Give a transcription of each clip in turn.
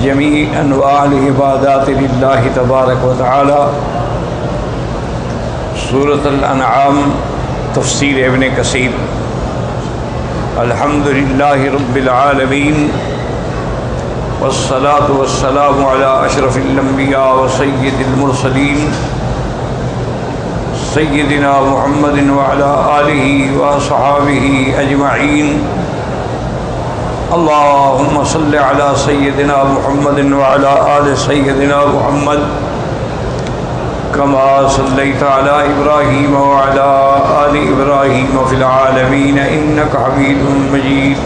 جميع انواع العبادات لله تبارک و تعالی۔ سورۃ الانعام تفسیر ابن کثیر۔ الحمد للہ رب العالمین والصلاة والسلام علی اشرف الانبیاء وسید المرسلین سیدنا محمد وعلی آلہ وصحابہ اجمعین۔ اللہم صل علی سیدنا محمد وعلی آل سیدنا محمد کما صلیت علی ابراہیم وعلی آل ابراہیم فی العالمین انک حمید مجید۔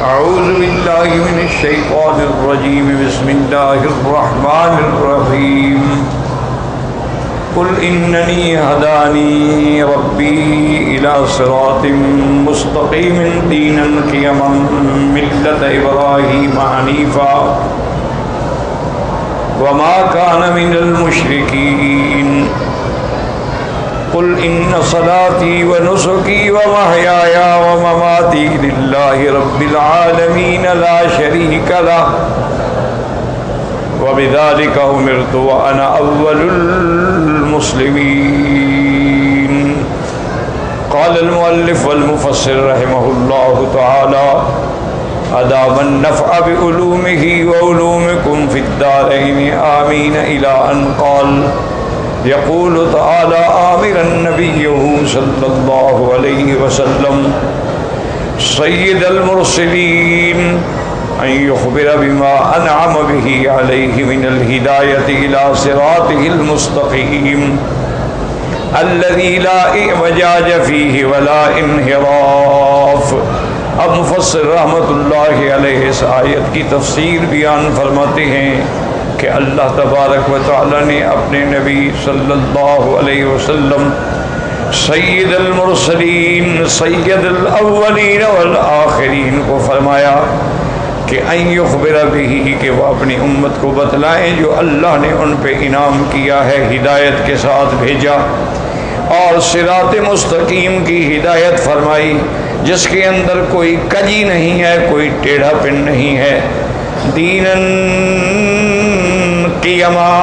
اعوذ باللہ من الشیطان الرجیم، بسم اللہ الرحمن الرحیم۔ قل اننی ہدانی ربی الی صراط مستقیم دینا قیما ملۃ ابراہیم حنیفا وما کان من المشرکین۔ قل ان صلاتی ونسکی ومحیای ومماتی للہ رب العالمین لا شریک لہ وبذلک امرت وانا اول المسلمین۔ قال المؤلف والمفسر رحمہ اللہ تعالی ادام النفع بعلومہ وعلومکم فی الدارین آمین الی ان قال یقول تعالی آمرا نبیہ صلی اللہ علیہ وسلم سید المرسلین ان يخبر بما انعم به عليه من الهداية الى صراطه المستقيم الذي لا اعوجاج فيه ولا انحراف۔ اب مفسر رحمۃ اللہ علیہ اس آیت کی تفسیر بیان فرماتے ہیں کہ اللہ تبارک و تعالی نے اپنے نبی صلی اللہ علیہ وسلم سید المرسلین سید الاولین والآخرین کو فرمایا کہ ان یخبر بہ، کہ وہ اپنی امت کو بتلائیں جو اللہ نے ان پہ انعام کیا ہے، ہدایت کے ساتھ بھیجا اور صراط مستقیم کی ہدایت فرمائی جس کے اندر کوئی کجی نہیں ہے، کوئی ٹیڑھا پن نہیں ہے۔ دیناً قیما،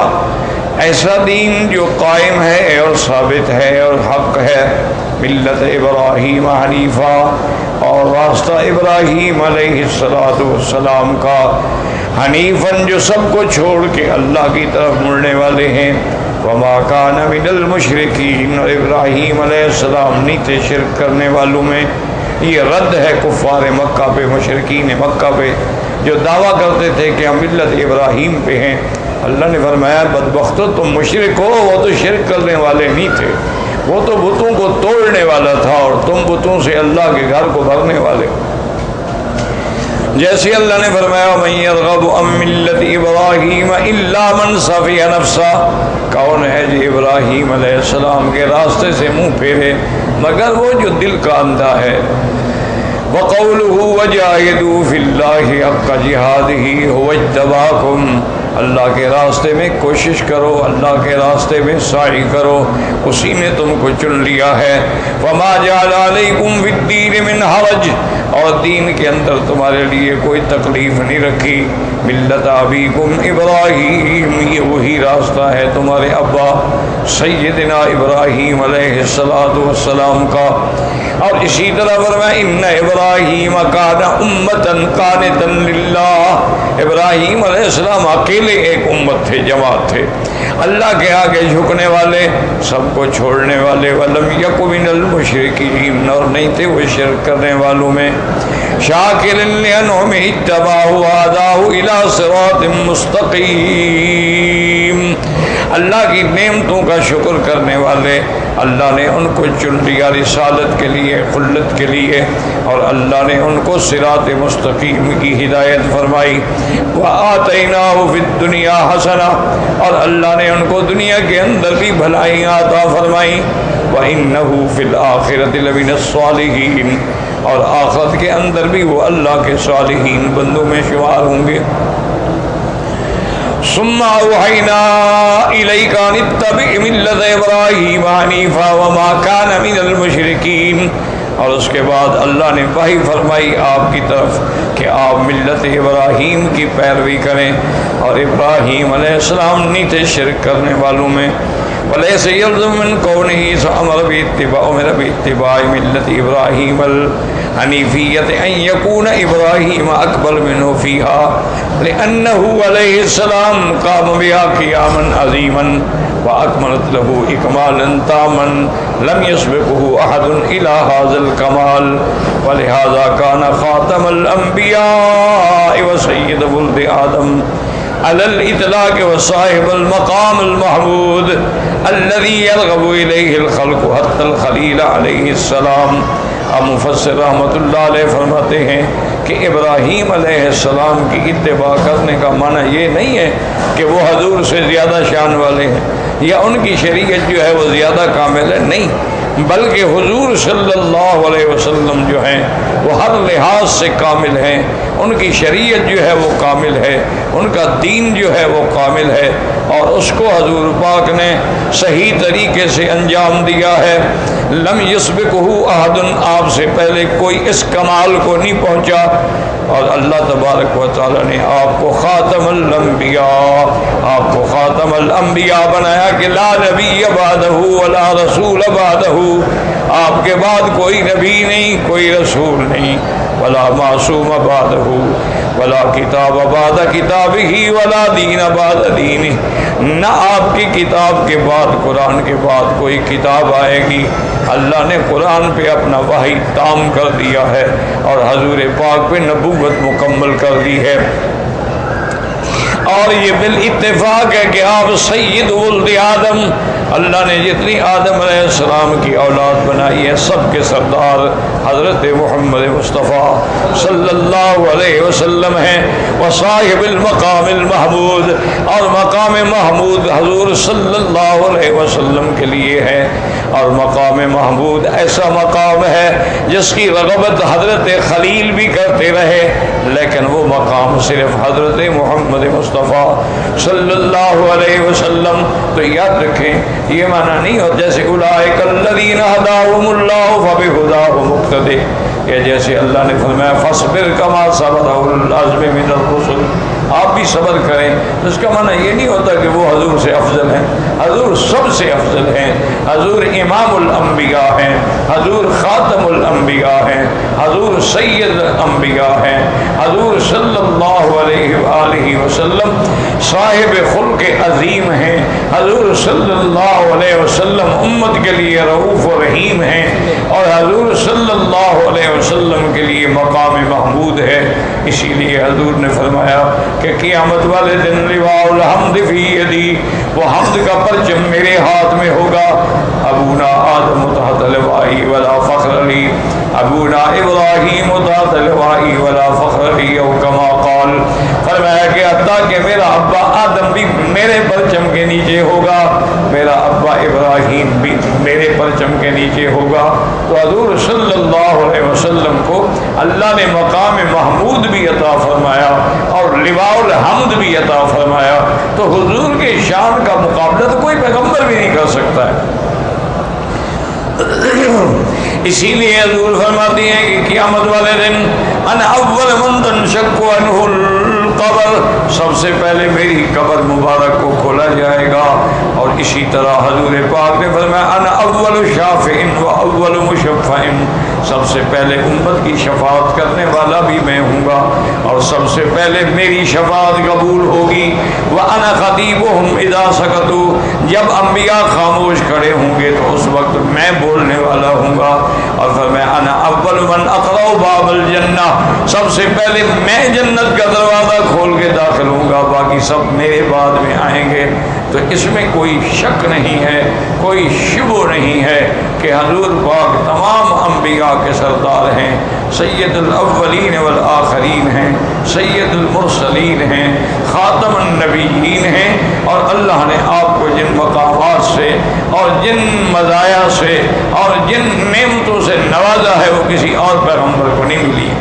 ایسا دین جو قائم ہے اور ثابت ہے اور حق ہے۔ ملت ابراہیم حنیفہ، اور راستہ ابراہیم علیہ السلام کا، حنیفاً جو سب کو چھوڑ کے اللہ کی طرف مڑنے والے ہیں۔ وما کان من المشرکین، اور ابراہیم علیہ السلام نہیں تھے شرک کرنے والوں میں۔ یہ رد ہے کفار مکہ پہ، مشرکین مکہ پہ جو دعویٰ کرتے تھے کہ ہم ملت ابراہیم پہ ہیں۔ اللہ نے فرمایا بدبختو تم مشرک ہو، وہ تو شرک کرنے والے نہیں تھے، وہ تو بتوں کو توڑنے والا تھا اور تم بتوں سے اللہ کے گھر کو بھرنے والے۔ جیسے اللہ نے فرمایا من یرغب عن ملت ابراہیم الا من صفی نفسہ، کون ہے جو ابراہیم علیہ السلام کے راستے سے منہ پھیرے مگر وہ جو دل کا اندھا ہے۔ وقولہ وجاہدوا فی اللہ حق جہادہ هو اجتباکم، اللہ کے راستے میں کوشش کرو، اللہ کے راستے میں سعی کرو، اسی نے تم کو چن لیا ہے۔ وما جعل علیکم فی الدین من حرج، اور دین کے اندر تمہارے لیے کوئی تکلیف نہیں رکھی۔ ملت ابیکم ابراہیم، یہ وہی راستہ ہے تمہارے ابا سیدنا ابراہیم علیہ السلام کا۔ اور اسی طرح فرمایا ان ابراہیم کان امۃ قانتا للہ، ابراہیم علیہ السلام اکیلے ایک امت تھے، جماعت تھے، اللہ کے آگے جھکنے والے، سب کو چھوڑنے والے۔ ولم یک من المشرکین، اور نہیں تھے وہ شرک کرنے والوں میں۔ شاکر لانعمہ اتبعہ وہداہ الی صراط مستقیم، اللہ کی نعمتوں کا شکر کرنے والے، اللہ نے ان کو چن لیا رسالت کے لیے، خلت کے لیے، اور اللہ نے ان کو صراط مستقیم کی ہدایت فرمائی۔ وآتیناہ فی الدنیا حسنہ، اور اللہ نے ان کو دنیا کے اندر بھی بھلائیاں عطا فرمائی۔ وإنہ فی الآخرۃ لمن الصالحین، اور آخرت کے اندر بھی وہ اللہ کے صالحین بندوں میں شمار ہوں گے۔ ثم اوحینا الیک ان اتبع ملت ابراہیم حنیفا وما کان من المشرکین، اور اس کے بعد اللہ نے وحی فرمائی آپ کی طرف کہ آپ ملت ابراہیم کی پیروی کریں، اور ابراہیم علیہ السلام نہیں تھے شرک کرنے والوں میں۔ وَلَيْسَ يَلْزَمُ مِنْ كَوْنِهِ فَأَمَرَ بِاتِّبَاعِ مِلَّةِ إِبْرَاهِيمَ الْحَنِيفِيَّةِ أَنْ يَكُونَ إِبْرَاهِيمَ أَكْبَرَ مِنْهُ فِيهَا لِأَنَّهُ عَلَيْهِ السَّلَامُ قَامَ بِهَا قِيَامًا عَظِيمًا وَأَكْمَلَتْ لَهُ إِكْمَالًا تَامًّا لَمْ يَسْبِقْهُ أَحَدٌ إِلَى هَذَا الْكَمَالِ وَلِهَذَا كَانَ خَاتَمَ الْأَنْبِيَاءِ وَسَيِّدُ وَلْدِ آدَمَ على الإطلاق وصاحب المقام المحمود الذي يرغب إليه الخلق حتى الخليل علیہ السلام۔ اب مفسر رحمۃ اللہ علیہ فرماتے ہیں کہ ابراہیم علیہ السلام کی اتباع کرنے کا معنی یہ نہیں ہے کہ وہ حضور سے زیادہ شان والے ہیں یا ان کی شریعت جو ہے وہ زیادہ کامل ہے، نہیں، بلکہ حضور صلی اللہ علیہ وسلم جو ہیں وہ ہر لحاظ سے کامل ہیں، ان کی شریعت جو ہے وہ کامل ہے، ان کا دین جو ہے وہ کامل ہے، اور اس کو حضور پاک نے صحیح طریقے سے انجام دیا ہے۔ لم یسبقہ احد، آپ سے پہلے کوئی اس کمال کو نہیں پہنچا، اور اللہ تبارک و تعالی نے آپ کو خاتم الانبیاء، آپ کو خاتم الانبیاء بنایا کہ لا نبی بعدہ ولا رسول بعدہ، آپ کے بعد کوئی نبی نہیں، کوئی رسول نہیں، ولا معصوم بعدہ ولا کتاب بعد کتابہ ولا دین بعد دینہ، نہ آپ کی کتاب کے بعد، قرآن کے بعد کوئی کتاب آئے گی۔ اللہ نے قرآن پہ اپنا وحی تام کر دیا ہے اور حضور پاک پہ نبوت مکمل کر دی ہے، اور یہ بالاتفاق ہے کہ آپ سید ولد آدم، اللہ نے جتنی آدم علیہ السلام کی اولاد بنائی ہے سب کے سردار حضرت محمد مصطفیٰ صلی اللہ علیہ وسلم ہیں، وصاحب المقام المحمود، اور مقام محمود حضور صلی اللہ علیہ وسلم کے لیے ہے، اور مقام محمود ایسا مقام ہے جس کی رغبت حضرت خلیل بھی کرتے رہے، لیکن وہ مقام صرف حضرت محمد مصطفیٰ صلی اللہ علیہ وسلم۔ تو یاد رکھیں یہ معنی نہیں ہو جیسے اولئک الذین ھداھم اللہ فبھداہ مقتدی، کہ جیسے اللہ نے فرمایا فاصبر کما صبر اولو العزم من الرسل، آپ بھی صبر کریں، تو اس کا معنی یہ نہیں ہوتا کہ وہ حضور سے افضل ہیں، حضور سب سے افضل ہیں، حضور امام الانبیاء ہیں، حضور خاتم الانبیاء ہیں، حضور سید الانبیاء ہیں، حضور صلی اللہ علیہ وآلہ وسلم صاحب خلق عظیم ہیں، حضور صلی اللہ علیہ وسلم امت کے لیے رؤوف و رحیم ہیں، اور حضور صلی اللہ علیہ وسلم کے لیے مقام محمود ہے۔ اسی لیے حضور نے فرمایا کہ قیامت والے دن لواء الحمد فی یدی، وہ حمد کا پرچم میرے ہاتھ میں ہوگا، ابونا آدم تحت لوائی ولا فخر لی، ابونا ابراہیم تحت لوائی ولا فخر لی، او کما قال، فرمایا کہ حتیٰ کہ میرا ابا آدم بھی میرے پرچم کے نیچے ہوگا، میرا ابا ابراہیم بھی میرے پرچم کے نیچے ہوگا۔ تو حضور صلی اللہ علیہ وسلم کو اللہ نے مقام محمود بھی عطا فرمایا اور لواء الحمد بھی عطا فرمایا، تو حضور کے شان کا مقابلہ تو کوئی پیغمبر بھی نہیں کر سکتا ہے۔ اسی لیے حضور فرماتی ہیں کہ قیامت والے دن انا اول من تنشق عنہ القبر، سب سے پہلے میری قبر مبارک کو کھولا جائے گا، اور اسی طرح حضور پاک نے فرمایا انا اول شافع و اول مشفع، سب سے پہلے امت کی شفاعت کرنے والا بھی میں ہوں گا، اور سب سے پہلے میری شفاعت قبول ہوگی۔ وانا خطیبہم اذا سکتوا، جب انبیاء خاموش کھڑے ہوں گے تو اس وقت میں بولنے والا ہوں گا، اور فرمایا انا اول من اقرأ باب الجنہ، سب سے پہلے میں جنت کا دروازہ کھول کے داخل ہوں گا، باقی سب میرے بعد میں آئیں گے۔ تو اس میں کوئی شک نہیں ہے، کوئی شبہ نہیں ہے کہ حضور پاک تمام انبیاء کے سردار ہیں، سید الاولین والآخرین ہیں، سید المرسلین ہیں، خاتم النبیین ہیں، اور اللہ نے آپ کو جن مقامات سے اور جن مزایا سے اور جن نعمتوں سے نوازا ہے وہ کسی اور پیغمبر کو نہیں ملی۔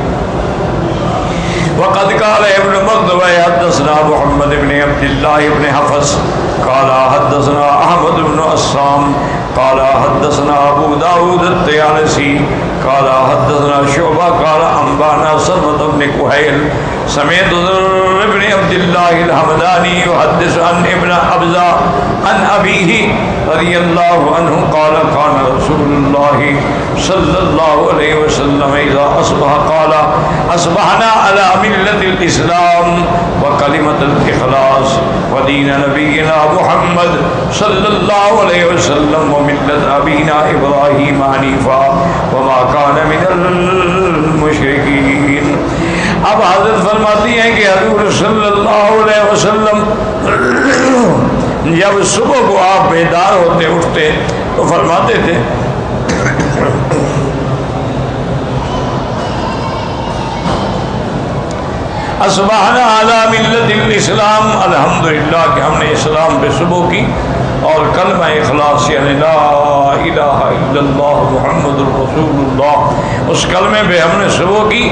وقد قال ابن حدثنا محمد بن عبد الله بن حفص قال حدثنا احمد بن عصام قال حدثنا ابو داود الطيالسي قال حدثنا شعبہ قال انبانا سلمة بن كهيل سمعت ذر بن عبد الله الحمداني يحدث عن ابن ابزة عن ابيه رضي الله عنه قال كان رسول الله صلى الله عليه وسلم اذا اصبح قال اصبحنا على ملة الاسلام وكلمة الاخلاص ودين نبينا محمد صلى الله عليه وسلم وملة ابينا ابراهيم حنيفا وما كان من المشركين. اب حضرت فرماتی ہیں کہ حضور صلی اللہ علیہ وسلم جب صبح کو آپ بیدار ہوتے اٹھتے تو فرماتے تھے اصبحنا علی ملت الاسلام، الحمدللہ کہ ہم نے اسلام پہ صبح کی اور کلمہ اخلاص یعنی لا الہ الا اللہ محمد رسول اللہ، اس کلمے پہ ہم نے صبح کی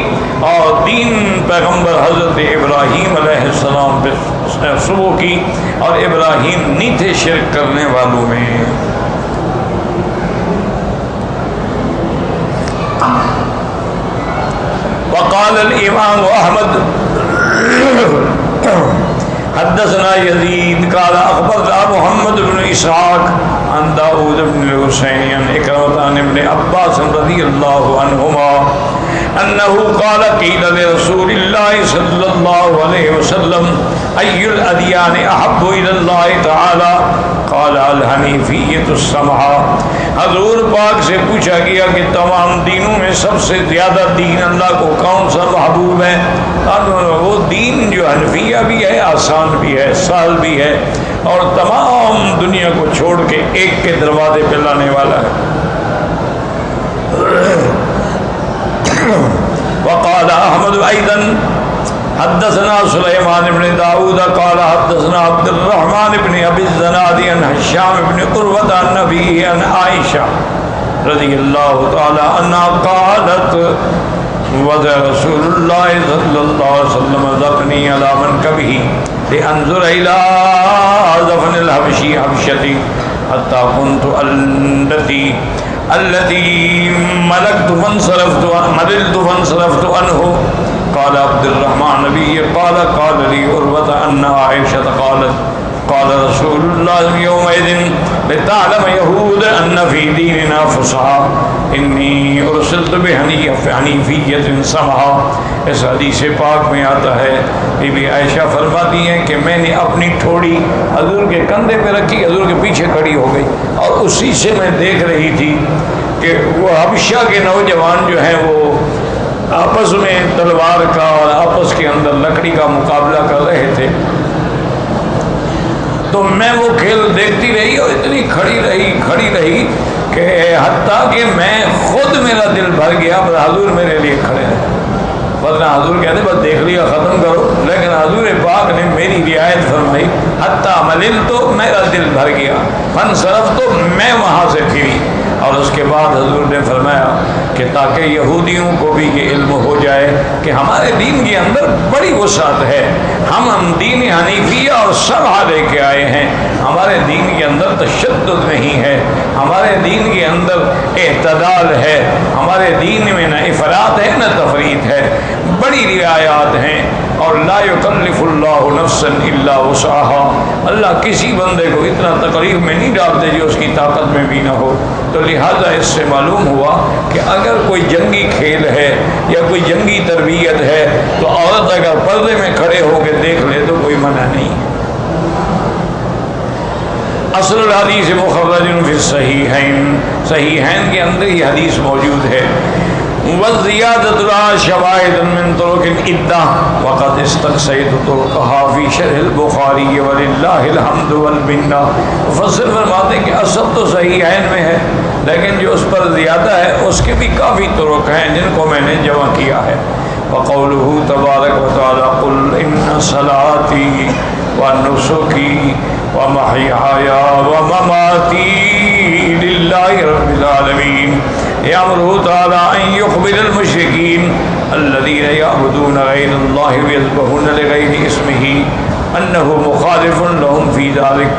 اور دین پیغمبر حضرت ابراہیم علیہ السلام پہ صبح کی، اور ابراہیم نہیں تھے شرک کرنے والوں میں. وقال الامام احمد حدثنا يزيد قال اخبرنا محمد بن اسحاق عن داود بن الحسين عن إكرمة عن ابن عباس رضي الله عنهما انه قال قيل لرسول الله صلى الله عليه وسلم اي الاديان احب الى الله تعالى قال الحنیفیۃ السمحہ. حضور پاک سے پوچھا گیا کہ تمام دینوں میں سب سے زیادہ دین اللہ کو کون سا محبوب ہے؟ وہ دین جو حنفیہ بھی ہے، آسان بھی ہے، سہل بھی ہے اور تمام دنیا کو چھوڑ کے ایک کے دروازے پہ لانے والا ہے. وقال احمد ايضا حدثنا سليمان بن داود قال حدثنا عبد الرحمن بن ابي الزناد عن هشام بن عروة عن ابيه عن عائشة رضي الله تعالى عنها قالت وضع رسول الله صلى الله عليه وسلم ذقني على منكبه لانظر الى ذفن الحبشي حبشتي حتى كنت التي مللت فانصرفت عنه. قال عبد الرحمن نبي قال لي عروة أن عائشة قال رسول الله يومئذ لتعلم يهود أن في ديننا فصحى إني أرسلت بحنیفیۃ سمحہ. اس حدیث پاک میں آتا ہے بی بی عائشہ فرماتی ہیں کہ میں نے اپنی ٹھوڑی حضور کے کندھے پہ رکھی، حضور کے پیچھے کھڑی ہو گئی اور اسی سے میں دیکھ رہی تھی کہ وہ حبشہ کے نوجوان جو ہیں وہ آپس میں تلوار کا اور آپس کے اندر لکڑی کا مقابلہ کر رہے تھے. تو میں وہ کھیل دیکھتی رہی اور اتنی کھڑی رہی کہ حتیٰ کہ میں خود میرا دل بھر گیا، پر حضور میرے لیے کھڑے رہے. ورنہ حضور کہتے بس دیکھ لیا ختم کرو، لیکن حضور پاک نے میری رعایت فرمائی. حتیٰ ملل تو میرا دل بھر گیا، فانصرف تو میں وہاں سے پھری. اور اس کے بعد حضور نے فرمایا کہ تاکہ یہودیوں کو بھی یہ علم ہو جائے کہ ہمارے دین کے اندر بڑی وسعت ہے، ہم دین حنیفیہ اور سمحہ لے کے آئے ہیں. ہمارے دین کے اندر تشدد نہیں ہے، ہمارے دین کے اندر اعتدال ہے، ہمارے دین میں نہ افراط ہے نہ تفریط ہے، بڑی رعایات ہیں. اور لا یکلف اللہ نفسا الا وسعها، اللہ کسی بندے کو اتنا تکلیف میں نہیں ڈالتے جو اس کی طاقت میں بھی نہ ہو. تو لہذا اس سے معلوم ہوا کہ اگر کوئی جنگی کھیل ہے یا کوئی جنگی تربیت ہے تو عورت اگر پردے میں کھڑے ہو کے دیکھ لے تو کوئی منع نہیں. اصل الحدیث مخرج فی الصحیحین، صحیحین کے اندر یہ حدیث موجود ہے. وزیادت لها شواہد من طرق عدہ وقد استقصیت طرقها فی شرح البخاری وللہ الحمد والمنہ. مفسر فرماتے ہیں کہ اصل تو صحیحین میں ہے لیکن جو اس پر زیادہ ہے اس کے بھی کافی طرق ہیں جن کو میں نے جمع کیا ہے. وقوله تبارک وتعالی قل ان صلاتي ونسكي ومحياي ومماتي لله رب العالمين. يأمره تعالى أن يخبر المشركين الذين يعبدون غير الله ويذبحون لغير اسمه انه مخالف لهم في ذلك.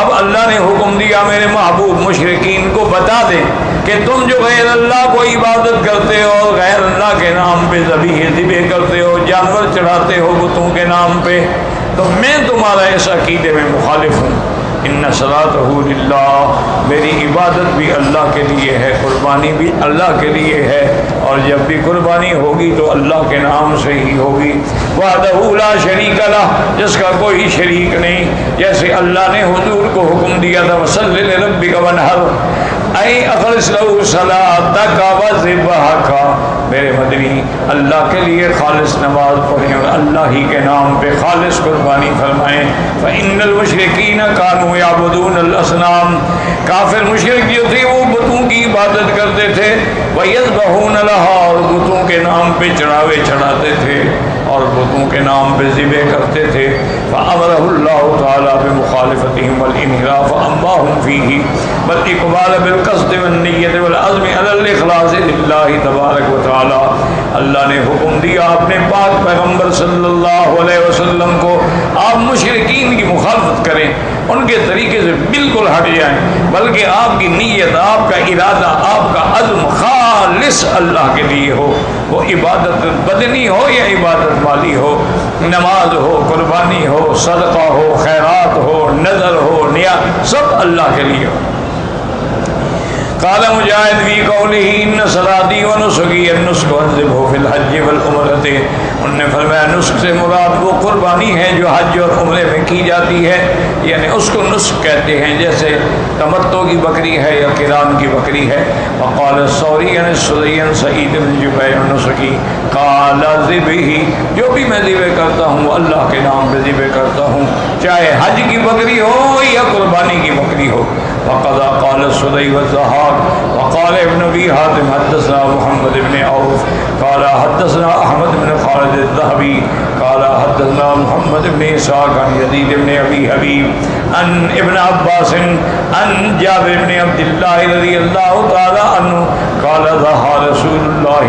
اب اللہ نے حکم دیا میرے محبوب مشرکین کو بتا دے کہ تم جو غیر اللہ کو عبادت کرتے ہو، غیر اللہ کے نام پہ ذبح کرتے ہو، جانور چڑھاتے ہو بتوں کے نام پہ، تو میں تمہارا اس عقیدے میں مخالف ہوں. ان صلاتہ للہ، میری عبادت بھی اللہ کے لیے ہے، قربانی بھی اللہ کے لیے ہے، اور جب بھی قربانی ہوگی تو اللہ کے نام سے ہی ہوگی. وحدہ لا شریک لہ، جس کا کوئی شریک نہیں. جیسے اللہ نے حضور کو حکم دیا تھا وصلی لربک وانحر، اے اخلص لہ صلاتک وذبحک، میرے مدنی اللہ کے لیے خالص نماز پڑھیں اور اللہ ہی کے نام پہ خالص قربانی فرمائیں. فإن المشرکین کانوا یعبدون الاصنام، کافر مشرک جو تھے وہ بتوں کی عبادت کرتے تھے. وَيَذْبَحُونَ لَهَا، اور بتوں کے نام پہ چڑھاوے چڑھاتے تھے اور بتوں کے نام پہ ذبح کرتے تھے. فَأَمَرَهُ اللَّهُ تَعَالَى بِمُخَالَفَتِهِمْ وَالْإِنْحِرَافِ عَمَّا فِيهِ وَالْإِقْبَالَ بِالْقَصْدِ وَالنِّيَّةِ وَالْعَزْمِ عَلَى الْإِخْلَاصِ لِلَّهِ تَبَارَكَ وَتَعَالَى. اللہ نے حکم دیا اپنے پاک پیغمبر صلی اللہ علیہ وسلم کو آپ مشرکین کی مخالفت کریں، ان کے طریقے سے بالکل ہٹ جائیں، بلکہ آپ کی نیت، آپ کا ارادہ، آپ کا عزم خالص اللہ کے لیے ہو. وہ عبادت بدنی ہو یا عبادت مالی ہو، نماز ہو، قربانی ہو، صدقہ ہو، خیرات ہو، نظر ہو، نیات، سب اللہ کے لیے ہو. قال مجاہد فی قولہ ان صلاتی و نسکی النسک والذبح فی الحج والعمرۃ، انہوں نے فرمایا نسک سے مراد وہ قربانی ہے جو حج اور عمرے میں کی جاتی ہے، یعنی اس کو نسک کہتے ہیں، جیسے تمتع کی بکری ہے یا قران کی بکری ہے. وقال الثوری عن السدی عن سعید بن جبیر النسکی قال ذبحی، جو بھی میں ذبح کرتا ہوں وہ اللہ کے نام پہ ذبح کرتا ہوں، چاہے حج کی بکری ہو یا قربانی کی بکری ہو. وقضى قال السدي والزهاق وقال ابن ابي حاتم حدثنا محمد بن عوف قال حدثنا احمد بن خالد الذهبي قال حدثنا محمد بن اسحاق عن يزيد بن ابي حبيب عن ابن عباس عن جابر بن عبد الله رضي الله تعالى عنه قال ضحى رسول الله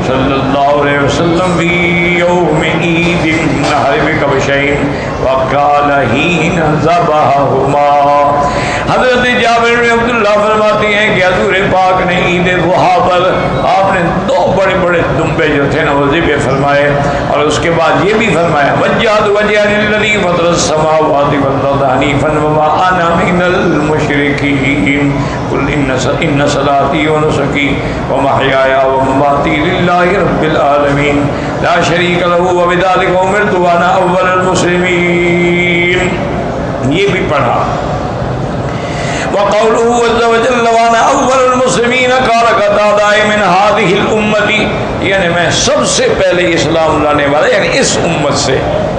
صلى الله عليه وسلم في يوم عيد النحر بكبشين وقال حين ذبحهما. حضرت جابر بن عبداللہ فرماتے ہیں کہ حضور پاک نے عید ضحیٰ پر آپ نے دو بڑے بڑے دمبے جو تھے نا وہ ذبح فرمائے، اور اس کے بعد یہ بھی فرمایا وجہت وجہی للذی فطر السماوات والارض حنیفا وما انا من المشرکین قل ان صلاتی ونسکی ومحیایا ومماتی للہ رب العالمین لا شریک لہ وبذلک امرت وانا اول المسلمین. یہ بھی پڑھا. وقوله عز وجل وانا اول المسلمین قال قتادہ من هذه الامه، یعنی میں سب سے پہلے اسلام لانے والا، یعنی اس امت سے.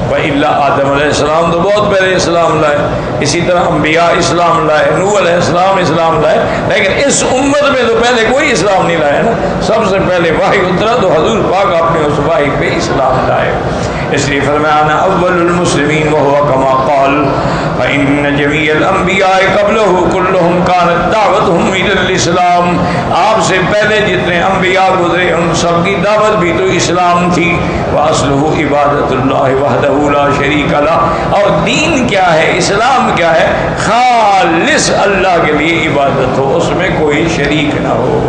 وَإِلَّا آدم علیہ السلام تو بہت پہلے اسلام لائے، اسی طرح انبیاء اسلام لائے، نوح علیہ السلام اسلام لائے، لیکن اس امت میں تو پہلے کوئی اسلام نہیں لایا نا. سب سے پہلے وحی اترا تو حضور پاک اپنے اس وحی پہ اسلام لائے. اس لیے فرمایا انا اول المسلمین وهو كما قال فإن جميع الانبیاء قبله كلهم كانت دعوتهم الى الاسلام. آپ سے پہلے جتنے انبیاء گزرے ان سب کی دعوت بھی تو اسلام تھی. واصلہ عبادت اللہ وحدہ لا شریک لہ، اور دین کیا ہے، اسلام کیا ہے، خالص اللہ کے لیے عبادت ہو، اس میں کوئی شریک نہ ہو.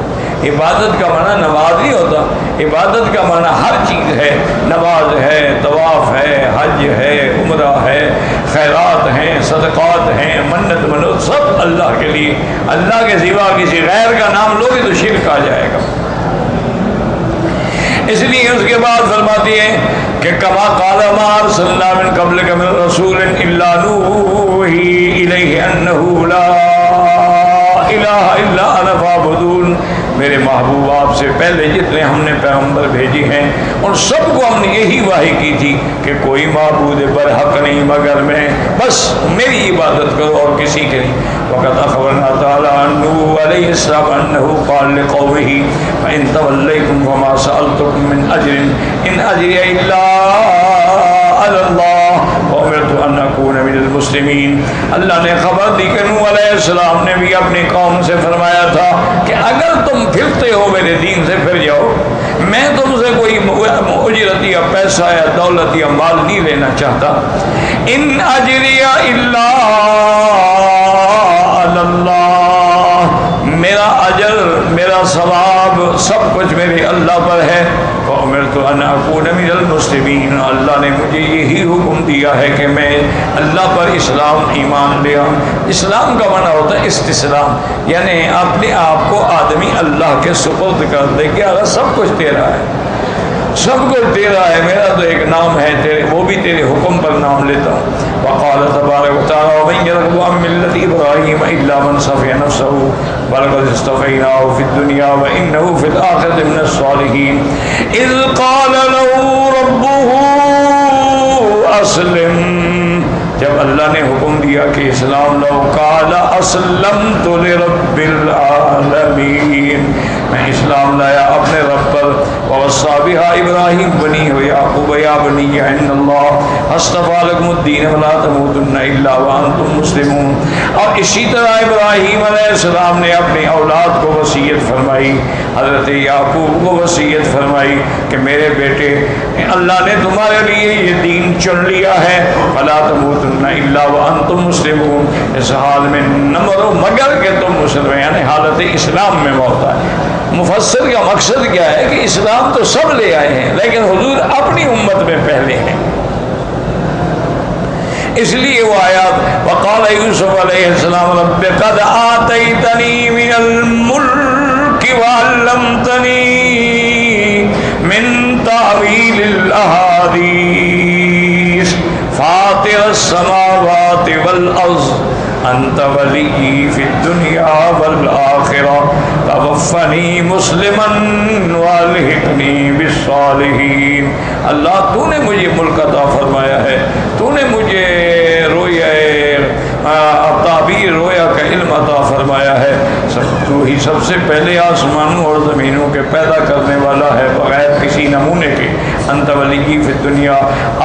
عبادت کا معنی نماز نہیں ہوتا، عبادت کا معنی ہر چیز ہے. نماز ہے، طواف ہے، حج ہے، عمرہ ہے، خیرات ہیں، صدقات ہیں، منت منوت، سب اللہ کے لیے. اللہ کے سوا کسی غیر کا نام لوگے تو شرک آ جائے گا. اس لیے اس کے بعد فرماتی ہے کہ کما قال ما ارسلنا من قبلک من رسول الا نوحی الیہ انہ لا الہ الا انا فاعبدون. میرے محبوب آپ سے پہلے جتنے ہم نے پیغمبر بھیجے ہیں ان سب کو ہم نے یہی وحی کی تھی کہ کوئی معبود برحق نہیں مگر میں، بس میری عبادت کرو اور کسی کے نہیں. وقت اخبرنا تعالی عن نوح علیہ السلام انہ قال لقومہ فإن تولیتم فما سألتکم من اجر ان اجری الا علی اللہ وامرت ان اکون من المسلمین. اللہ نے خبر دی کہ نوح علیہ السلام نے بھی اپنی قوم سے فرمایا تھا کہ اگر تم پھرتے ہو میرے دین سے پھر جاؤ، میں تم سے کوئی پیسہ یا دولت یا مال نہیں لینا چاہتا. ان اجری الا علی اللہ، میرا اجر میرا ثواب سب کچھ میرے اللہ پر ہے. فامرت ان اکون من المسلمین، اللہ نے مجھے یہی حکم دیا ہے کہ میں اللہ پر اسلام ایمان لے آؤں. اسلام کا معنی ہوتا ہے استسلام، یعنی اپنے آپ کو آدمی اللہ کے سپرد کر دے کہ اللہ سب کچھ تیرا ہے، سب کچھ تیرا ہے، میرا تو ایک نام ہے تیرے، وہ بھی تیرے حکم پر نام لیتا ہوں. وقال تبارک و تعالی ومن يرغب عن ملة إبراهيم إلا من صفي نفسه ولقد اصطفيناه في الدنيا وإنه في الآخرة من الصالحين إذ قال له ربه أسلم، جب اللہ نے حکم دیا کہ اسلام لو، قال اسلمت لرب العالمین، میں اسلام لایا اپنے رب پر. ووصى بها ابراہیم بنیہ ویعقوب یا بنی ان اللہ اصطفى لكم الدین ولا تموتن الا وانتم مسلمون. اور اسی طرح ابراہیم علیہ السلام نے اپنی اولاد کو وصیت فرمائی، حضرت یعقوب کو وصیت فرمائی کہ میرے بیٹے اللہ نے تمہارے لیے یہ دین چن لیا ہے، فلا تموتن الا وانتم مسلمون، اس حال میں نہ مرو مگر کہ تم مسلم، یعنی حالت اسلام میں موت ہے. مفسر کا مقصد کیا ہے کہ اسلام تو سب لے آئے ہیں لیکن حضور اپنی امت میں پہلے ہیں، اس لیے وہ آیات وقال یوسف علیہ السلام رب قد آتیتنی من الملک وعلمتنی من تعویل الاحادیث فاطر السماوات والارض انت ولی فی الدنیا والآخرہ توفنی مسلما والحقنی بالصالحین. اللہ تو نے مجھے ملک عطا فرمایا ہے، تو نے مجھے تعبیر رویا کا علم عطا فرمایا ہے، تو ہی سب سے پہلے آسمانوں اور زمینوں کے پیدا کرنے والا ہے بغیر کسی نمونے کے. انت ولی فی الدنیا،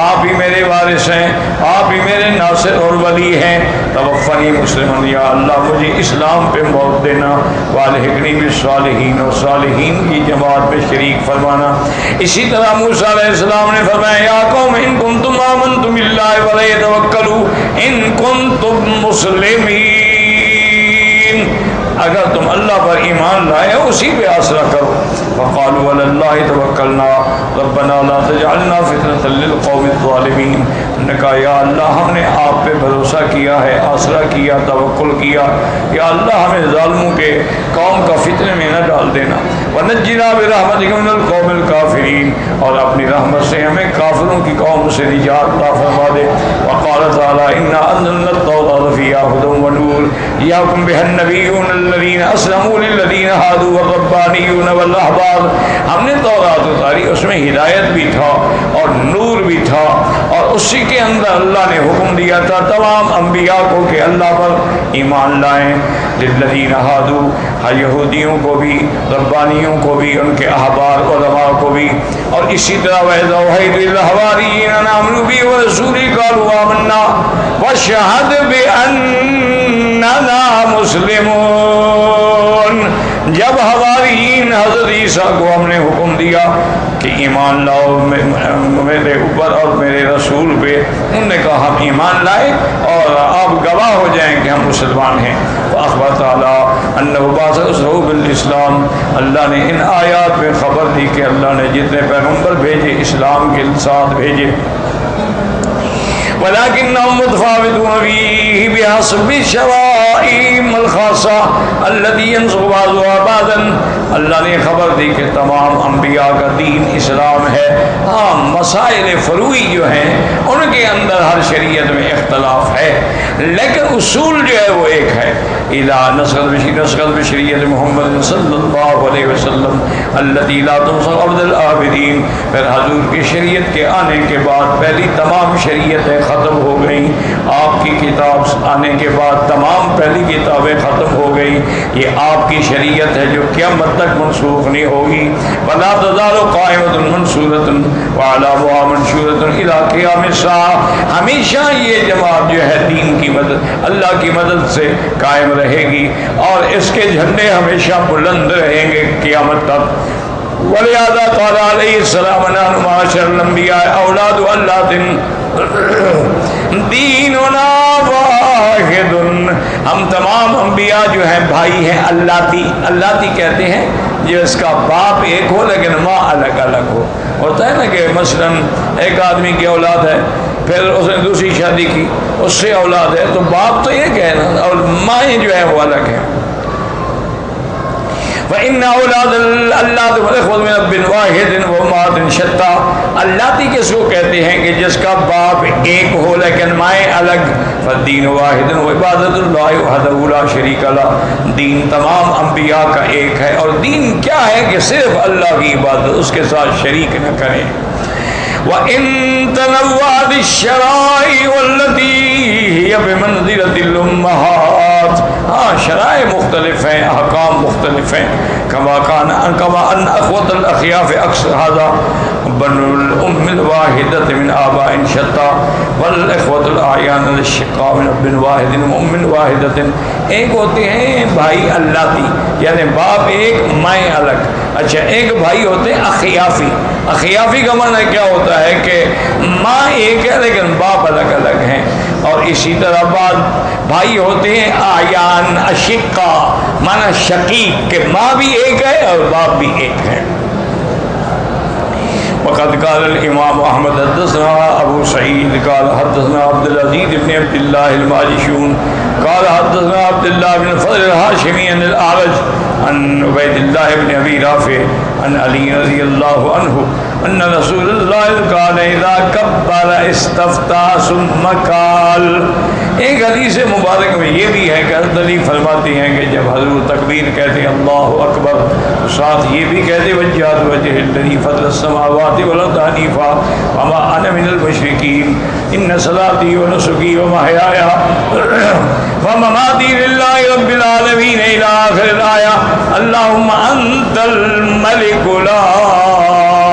آپ ہی میرے وارث ہیں، آپ ہی میرے ناصر اور ولی ہیں. توفنی مسلمن، یا اللہ مجھے اسلام پہ موت دینا، والحقنی بالصالحین، اور صالحین کی جماعت میں شریک فرمانا. اسی طرح موسیٰ علیہ السلام نے فرمایا یا قوم ان کنتم آمنتم باللہ فلیتوکلوا ان کنتم مسلمین، اگر تم اللہ پر ایمان لائے اسی پہ آسرا کرو. فقالوا علی اللہ توکلنا ربنا لا تجعلنا فتنة للقوم الظالمین، نے کہا یا اللہ ہم نے آپ پہ بھروسہ کیا ہے، آسرا کیا، توکل کیا، یا اللہ ہمیں ظالموں کے قوم کا فتنے میں نہ ڈال دینا. ونجنا برحمتک من القوم الکافرین، اور اپنی رحمت سے ہمیں کافروں کی قوم سے نجات عطا فرما دے. وقال تعالی انا انزلنا التوراۃ فیہا ھدی ونور یحکم بها النبیون الذین اسلموا للذین ھادوا والربانیون والاحبار، ہم نے تورات اتاری، اس میں ہدایت بھی تھا اور نور بھی تھا، اور اسی کے اندر اللہ نے حکم دیا تھا تمام انبیاء کو کہ اللہ پر ایمان لائیں. للذین ھادوا، یہودیوں کو بھی، ربانیوں کو بھی، ان کے احبار علماء کو بھی. اور اسی طرح وَإِذْ أَوْحَيْتُ إِلَى الْحَوَارِيِّينَ أَنْ آمِنُوا بِي وَرَسُولِي قَالُوا آمَنَّا وَاشْهَدْ بِأَنَّنَا مُسْلِمُونَ. جب حواریین حضرت عیسیٰ کو ہم نے حکم دیا کہ ایمان لاؤ میرے اوپر اور میرے رسول پہ، انہوں نے کہا ہم ایمان لائے اور آپ گواہ ہو جائیں کہ ہم مسلمان ہیں. فاخبر تعالیٰ انہ بعث رسولہ بالاسلام، اللہ نے ان آیات میں خبر دی کہ اللہ نے جتنے پیغمبر بھیجے اسلام کے ساتھ بھیجے. ولكنهم متفاوتون فيه بحسب الشرائع الخاصة التي ينسخ بعضها بعضا. اللہ نے خبر دی کہ تمام انبیاء کا دین اسلام ہے، ہاں مسائل فروعی جو ہیں ان کے اندر ہر شریعت میں اختلاف ہے، لیکن اصول جو ہے وہ ایک ہے. اذا نسخت بشریعت محمد صلی اللہ علیہ وسلم التي لا تنسخ عبد العابدین، پھر حضور کی شریعت کے آنے کے بعد پہلی تمام شریعتیں ختم ہو گئیں، آپ کی کتاب آنے کے بعد تمام پہلی کتابیں ختم ہو گئیں. یہ آپ کی شریعت ہے جو قیامت تک منسوخ نہیں ہوگی. ولا تزال قائمۃ منصورۃ وعلامها منشورۃ الی قیام الساعہ، ہمیشہ یہ جماعت جو ہے دین کی مدد، اللہ کی مدد سے قائم رہے گی اور اس کے جھنڈے ہمیشہ بلند رہیں گے قیامت تک. ولہذا قال علیہ السلام نحن معاشر الانبیاء اولاد اللہ دیننا واحد، ہم تمام انبیاء جو ہیں بھائی ہیں اللتی، اللتی کہتے ہیں جس کا باپ ایک ہو لیکن ماں الگ الگ ہو۔ ہوتا ہے نا کہ مثلا ایک آدمی کی اولاد ہے، پھر اس نے دوسری شادی کی، اس سے اولاد ہے، تو باپ تو ایک ہے نا، اور مائیں جو ہیں وہ الگ ہیں۔ فإن اولاد اللہ والإخوة من اب واحد وأمهات شتى، اللتی کس کو کہتے ہیں کہ جس کا باپ ایک ہو لیکن مائیں الگ۔ فالدین واحد وعبادۃ اللہ وحدہ لا شریک لہ، دین تمام انبیاء کا ایک ہے، اور دین کیا ہے کہ صرف اللہ کی عبادت، اس کے ساتھ شریک نہ کریں۔ وَإِن تَنَوَّعَتِ الشَّرَائِعُ وَالَّتِي هِيَ بِمَنزِلَةِ الْأُمَّهَاتِ، ہاں شرائع مختلف ہیں، احکام مختلف ہیں، كما ان اخوة الاخیاف اکثر هذا بنو الام الواحدة من آباء شتى والاخوة الاعیان الاشقاء من اب واحد وام واحدة، ایک ہوتے ہیں بھائی اللتی یعنی باپ ایک مائیں الگ، اچھا ایک بھائی ہوتے ہیں اخیافی، اخیافی کا معنی کیا ہوتا ہے کہ ماں ایک ہے لیکن باپ الگ الگ ہیں، اور اسی طرح بعد بھائی ہوتے ہیں اعیان اشقا، مانا شقیق کہ ماں بھی ایک ہے اور باپ بھی ایک ہے۔ وقد قال الامام احمد حدثنا ابو سعید قال حدثنا عبد العزیز بن عبد اللہ الماجشون قال حدثنا عبد اللہ بن فضل الہاشمی عن الاعرج عن عبید اللہ بن ابی رافع عن علی رضی اللہ عنہ ان رسول اللہ قال اذا کبر استفتح ثم قال، ایک حدیث مبارک میں یہ بھی ہے کہ حضرت علی فرماتے ہیں کہ جب حضور تکبیر کہتے ہیں اللہ اکبر، ساتھ یہ بھی کہتے وجہت وجہ الذی فطر السماوات والارض حنیفا وما انا من المشرکین ان صلاتی ونسکی ومحیای ومماتی للہ رب العالمین الی آخر الآیہ، اللہم انت الملک لا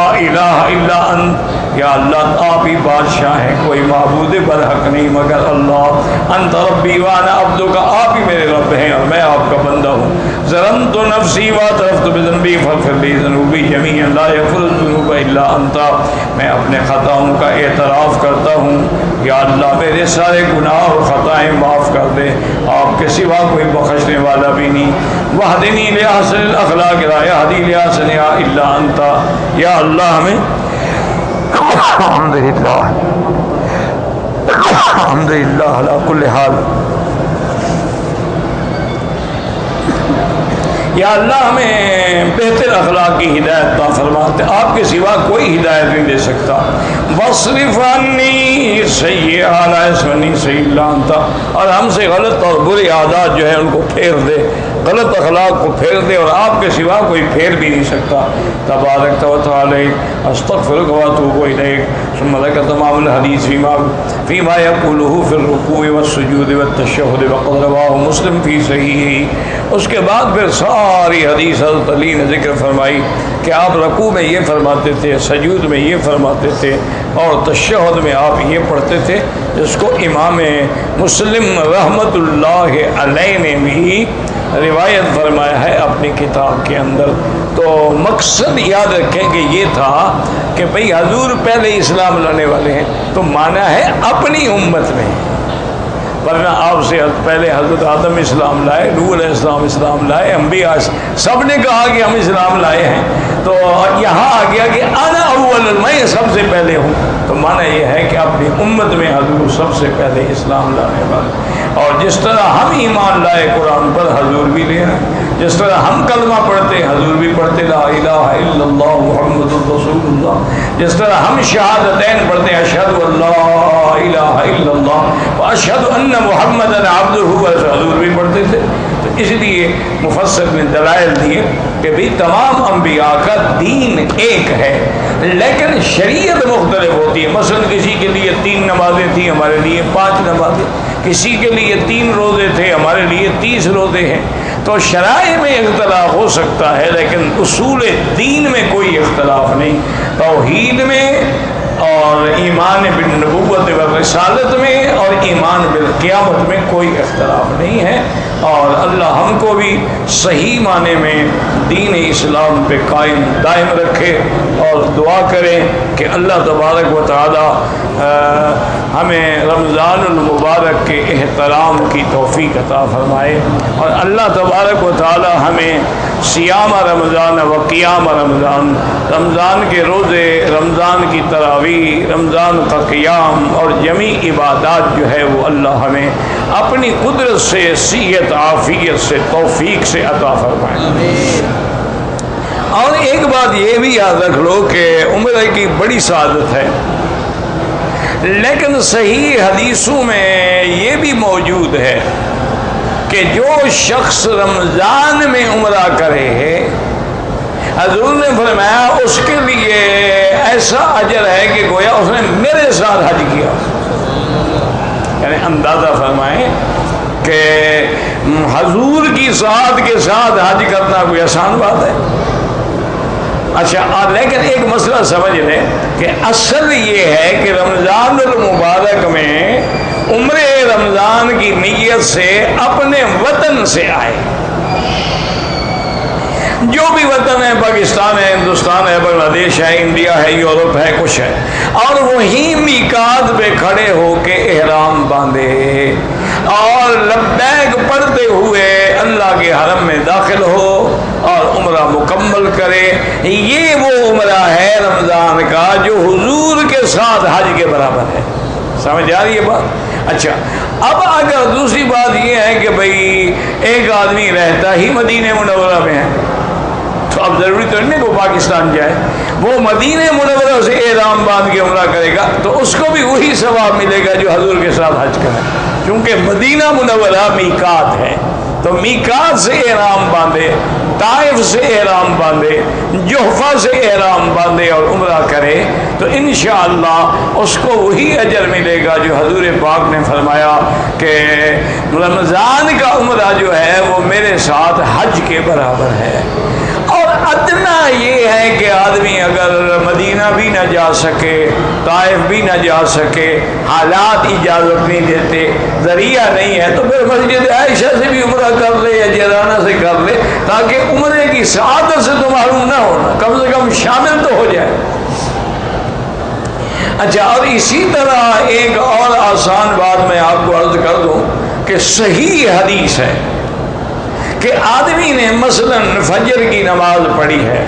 الہ الا انت، یا اللہ آپ ہی بادشاہ ہیں، کوئی معبود برحق نہیں مگر اللہ، انت ربی وانا عبدک، آپ ہی میرے رب ہیں اور میں آپ کا بندہ ہوں، ظلمت نفسی واعترفت بذنبی فاغفر لی ذنوبی جمیعا لا یغفر الذنوب الا انت، میں اپنے خطاؤں کا اعتراف کرتا ہوں، یا اللہ میرے سارے گناہ اور خطائیں معاف کر دے، آپ کے سوا کوئی بخشنے والا بھی نہیں، واہدنی لاحسن الاخلاق لا یہدی لاحسنہا الا انت، یا اللہ ہمیں الحمدللہ الحمدللہ علی کل حال، یا اللہ ہمیں بہتر اخلاق کی ہدایت عطا فرماتے، آپ کے سوا کوئی ہدایت نہیں دے سکتا، واصرف عنی سیئات لا یصرفنی سیئ الا انت، اور ہم سے غلط اور برے عادات جو ہیں ان کو پھیر دے، غلط اخلاق کو پھیر دے، اور آپ کے سوا کوئی پھیر بھی نہیں سکتا۔ تبارک و تعالی استغفرک و اتوب الیک، ثم ذکر تمام الحدیث فیما یقولہ فی الرکوع والسجود والتشہد وقد رواہ مسلم فی صحیحہ، اس کے بعد پھر ساری حدیث حضرت علی نے ذکر فرمائی کہ آپ رکوع میں یہ فرماتے تھے، سجود میں یہ فرماتے تھے، اور تشہد میں آپ یہ پڑھتے تھے، جس کو امام مسلم رحمۃ اللہ علیہ نے بھی روایت فرمایا ہے اپنی کتاب کے اندر۔ تو مقصد یاد رکھیں کہ یہ تھا کہ بھئی حضور پہلے اسلام لانے والے ہیں، تو مانا ہے اپنی امت میں، ورنہ آپ سے پہلے حضرت آدم اسلام لائے، نوح علیہ السلام اسلام لائے، انبیاء سب نے کہا کہ ہم اسلام لائے ہیں، تو یہاں آ گیا کہ انا اول، میں سب سے پہلے ہوں، تو معنی یہ ہے کہ اپنی امت میں حضور سب سے پہلے اسلام لانے والے، اور جس طرح ہم ایمان لائے قرآن پر حضور بھی لے رہے ہیں، جس طرح ہم کلمہ پڑھتے حضور بھی پڑھتے لا الہ الا اللہ محمد الرسول اللہ، جس طرح ہم شہادتین پڑھتے اشہد ان لا الہ الا اللہ واشہد ان محمد عبدہ ورسولہ، حضور بھی پڑھتے تھے۔ تو اس لیے مفسر نے دلائل دیے کہ بھی تمام انبیاء کا دین ایک ہے، لیکن شریعت مختلف ہوتی ہے، مثلا کسی کے لیے 3 نمازیں تھیں، ہمارے لیے 5 نمازیں، کسی کے لیے 3 روزے تھے، ہمارے لیے 30 روزے ہیں، تو شرائع میں اختلاف ہو سکتا ہے لیکن اصول دین میں کوئی اختلاف نہیں، توحید میں اور ایمان بالنبوت و رسالت میں اور ایمان بالقیامت میں کوئی اختلاف نہیں ہے، اور اللہ ہم کو بھی صحیح معنی میں دین اسلام پہ قائم دائم رکھے، اور دعا کریں کہ اللہ تبارک و تعالی ہمیں رمضان المبارک کے احترام کی توفیق عطا فرمائے، اور اللہ تبارک و تعالی ہمیں صیام رمضان و قیام رمضان، رمضان کے روزے، رمضان کی تراویح، رمضان کا قیام اور جمیع عبادات جو ہے وہ اللہ ہمیں اپنی قدرت سے، صحت عافیت سے، توفیق سے عطا فرمائے۔ اور ایک بات یہ بھی یاد رکھ لو کہ عمرہ کی بڑی سعادت ہے، لیکن صحیح حدیثوں میں یہ بھی موجود ہے کہ جو شخص رمضان میں عمرہ کرے، حضور نے فرمایا اس کے لیے ایسا اجر ہے کہ گویا اس نے میرے ساتھ حج کیا۔ یعنی اندازہ فرمائیں کہ حضور کی ساتھ کے ساتھ حج کرنا کوئی آسان بات ہے؟ اچھا، لیکن ایک مسئلہ سمجھ لیں کہ اصل یہ ہے کہ رمضان المبارک میں عمرے رمضان کی نیت سے اپنے وطن سے آئے، جو بھی وطن ہے، پاکستان ہے، ہندوستان ہے، بنگلہ دیش ہے، انڈیا ہے، یورپ ہے، کچھ ہے، اور وہیں میقات پہ کھڑے ہو کے احرام باندھے اور لبیک پڑھتے ہوئے اللہ کے حرم میں داخل ہو اور عمرہ مکمل کرے۔ یہ وہ عمرہ ہے رمضان کا جو حضور کے ساتھ حج کے برابر ہے۔ سمجھ آ رہی ہے بات؟ اچھا، اب اگر دوسری بات یہ ہے کہ بھئی ایک آدمی رہتا ہی مدینہ منورہ میں ہے، تو اب ضروری تو نہیں کہ پاکستان جائے، وہ مدینہ منورہ سے احرام باندھ کے عمرہ کرے گا تو اس کو بھی وہی ثواب ملے گا جو حضور کے ساتھ حج کرے، کیونکہ مدینہ منورہ میقات ہے، تو میقات سے احرام باندھے، طائف سے احرام باندھے، جحفہ سے احرام باندھے اور عمرہ کرے تو انشاءاللہ اس کو وہی اجر ملے گا جو حضور پاک نے فرمایا کہ رمضان کا عمرہ جو ہے وہ میرے ساتھ حج کے برابر ہے۔ اور ادنا یہ ہے کہ آدمی اگر مدینہ بھی نہ جا سکے، طائف بھی نہ جا سکے، حالات اجازت نہیں دیتے، ذریعہ نہیں ہے، تو پھر مسجد عائشہ سے بھی عمرہ کر لے یا جیرانہ سے کر لے، تاکہ عمرے کی سعادت سے تو محروم نہ ہونا، کم سے کم شامل تو ہو جائے۔ اچھا، اور اسی طرح ایک اور آسان بات میں آپ کو عرض کر دوں کہ صحیح حدیث ہے کہ آدمی نے مثلا فجر کی نماز پڑھی ہے،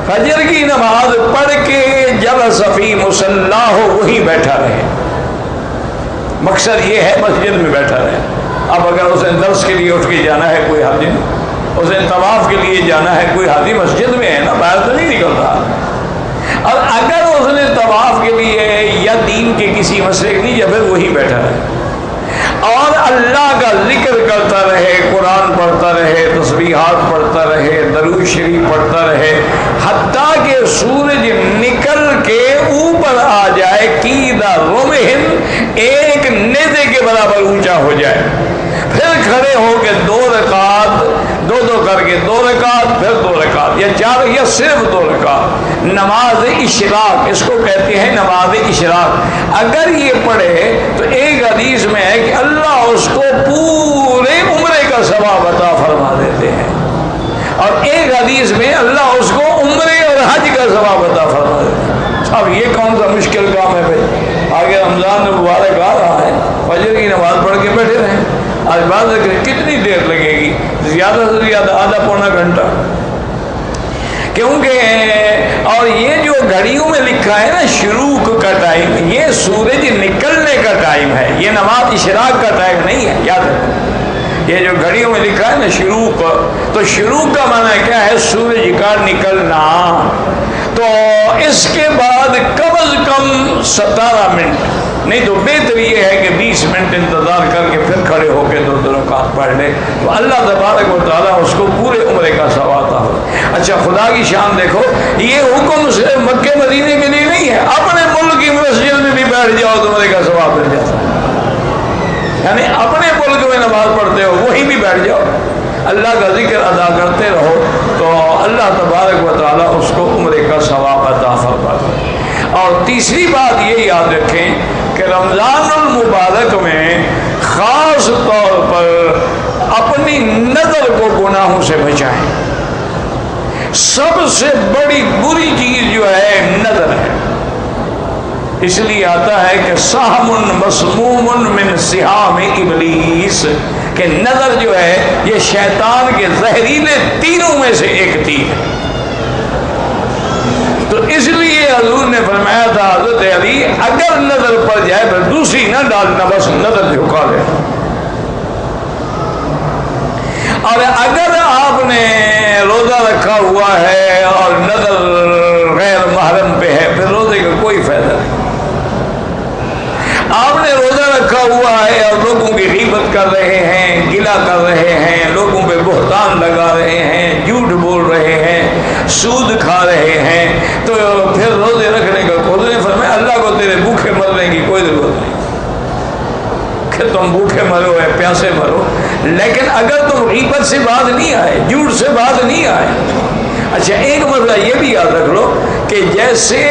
فجر کی نماز پڑھ کے جلس فی مصلی ہو وہی بیٹھا رہے، مقصد یہ ہے مسجد میں بیٹھا رہے۔ اب اگر اسے درس کے لیے اٹھ کے جانا ہے کوئی حرج نہیں، اسے طواف کے لیے جانا ہے کوئی حرج، مسجد میں ہے نا، باہر تو نہیں نکل رہا۔ اور اگر اس نے طواف کے لیے یا دین کے کسی مسئلے کے لیے، یا پھر وہی بیٹھا رہے اور اللہ کا ذکر کرتا رہے، قرآن پڑھتا رہے، تسبیحات پڑھتا رہے، درود شریف پڑھتا رہے، حتیٰ کہ سورج نکل کے اوپر آ جائے، قیدہ رمحن، ایک نیزے کے برابر اونچا ہو جائے، پھر کھڑے ہو کے دو رکعت، دو کر کے 2 رکعت، پھر 2 رکعت یا 4 یا صرف 2 رکعت، نماز اشراق، اس کو کہتے ہیں نماز اشراق، اگر یہ پڑھے تو ایک حدیث میں ہے کہ اللہ اس کو پورے عمرے کا ثواب عطا فرما دیتے ہیں، اور ایک حدیث میں اللہ اس کو عمرے اور حج کا ثواب عطا فرما دیتے ہیں۔ اب یہ کون سا مشکل کام ہے بھائی؟ آگے رمضان مبارک آ رہا ہے، فجر کی نماز پڑھ کے بیٹھے رہیں، آج بات کتنی دیر لگے گی؟ زیادہ سے زیادہ آدھا پونا گھنٹہ، کیونکہ اور یہ جو گھڑیوں میں لکھا ہے نا شروق کا ٹائم، یہ سورج نکلنے کا ٹائم ہے، یہ نماز اشراق کا ٹائم نہیں ہے، یاد رکھو۔ یہ جو گھڑیوں میں لکھا ہے نا شروق، تو شروق کا معنی کیا ہے؟ سورج کا نکلنا۔ تو اس کے بعد کم از کم 17 منٹ، نہیں تو بہتر یہ ہے کہ 20 منٹ انتظار کر کے پھر کھڑے ہو کے 2 رکعت پڑھ لے، تو اللہ تبارک و تعالیٰ اس کو پورے عمرے کا ثواب عطا ہو۔ اچھا، خدا کی شان دیکھو، یہ حکم صرف مکہ مدینے کے لیے نہیں ہے، اپنے ملک کی مسجد میں بھی بیٹھ جاؤ تو عمرے کا ثواب مل جاتا ہے، یعنی اپنے ملک میں نماز پڑھتے ہو وہیں بھی بیٹھ جاؤ، اللہ کا ذکر ادا کرتے رہو، تو اللہ تبارک و تعالیٰ اس کو عمرے کا ثواب عطا فرماتا ہے۔ اور تیسری بات یہ یاد رکھیں کہ رمضان المبارک میں خاص طور پر اپنی نظر کو گناہوں سے بچائیں. سب سے بڑی بری چیز جو ہے نظر ہے. اس لیے آتا ہے کہ سہم مسموم من سہام ابلیس، کہ نظر جو ہے یہ شیطان کے زہریلے تیروں میں سے ایک تیر ہے. تو اس لیے حضور نے فرمایا تھا حضرت علی اگر نظر پڑ جائے پھر دوسری نہ ڈالنا، بس نظر جھکا لے. اور اگر آپ نے روزہ رکھا ہوا ہے اور نظر غیر محرم پہ ہے پھر روزے کا کوئی فائدہ نہیں. آپ نے روزہ رکھا ہوا ہے اور لوگوں کی غیبت کر رہے ہیں، گلہ کر رہے ہیں، لوگوں پہ بہتان لگا رہے ہیں، جھوٹ بول رہے ہیں، سود کھا رہے ہیں، تو پھر روزے رکھنے کا کوئی نہیں. فرمایا اللہ کو تیرے بھوکے مرنے کی کوئی ضرورت نہیں کہ تم بھوکے مرو یا پیاسے مرو، لیکن اگر تم غیبت سے باز نہیں آئے، جھوٹ سے باز نہیں آئے. اچھا ایک مسئلہ یہ بھی یاد رکھ لو کہ جیسے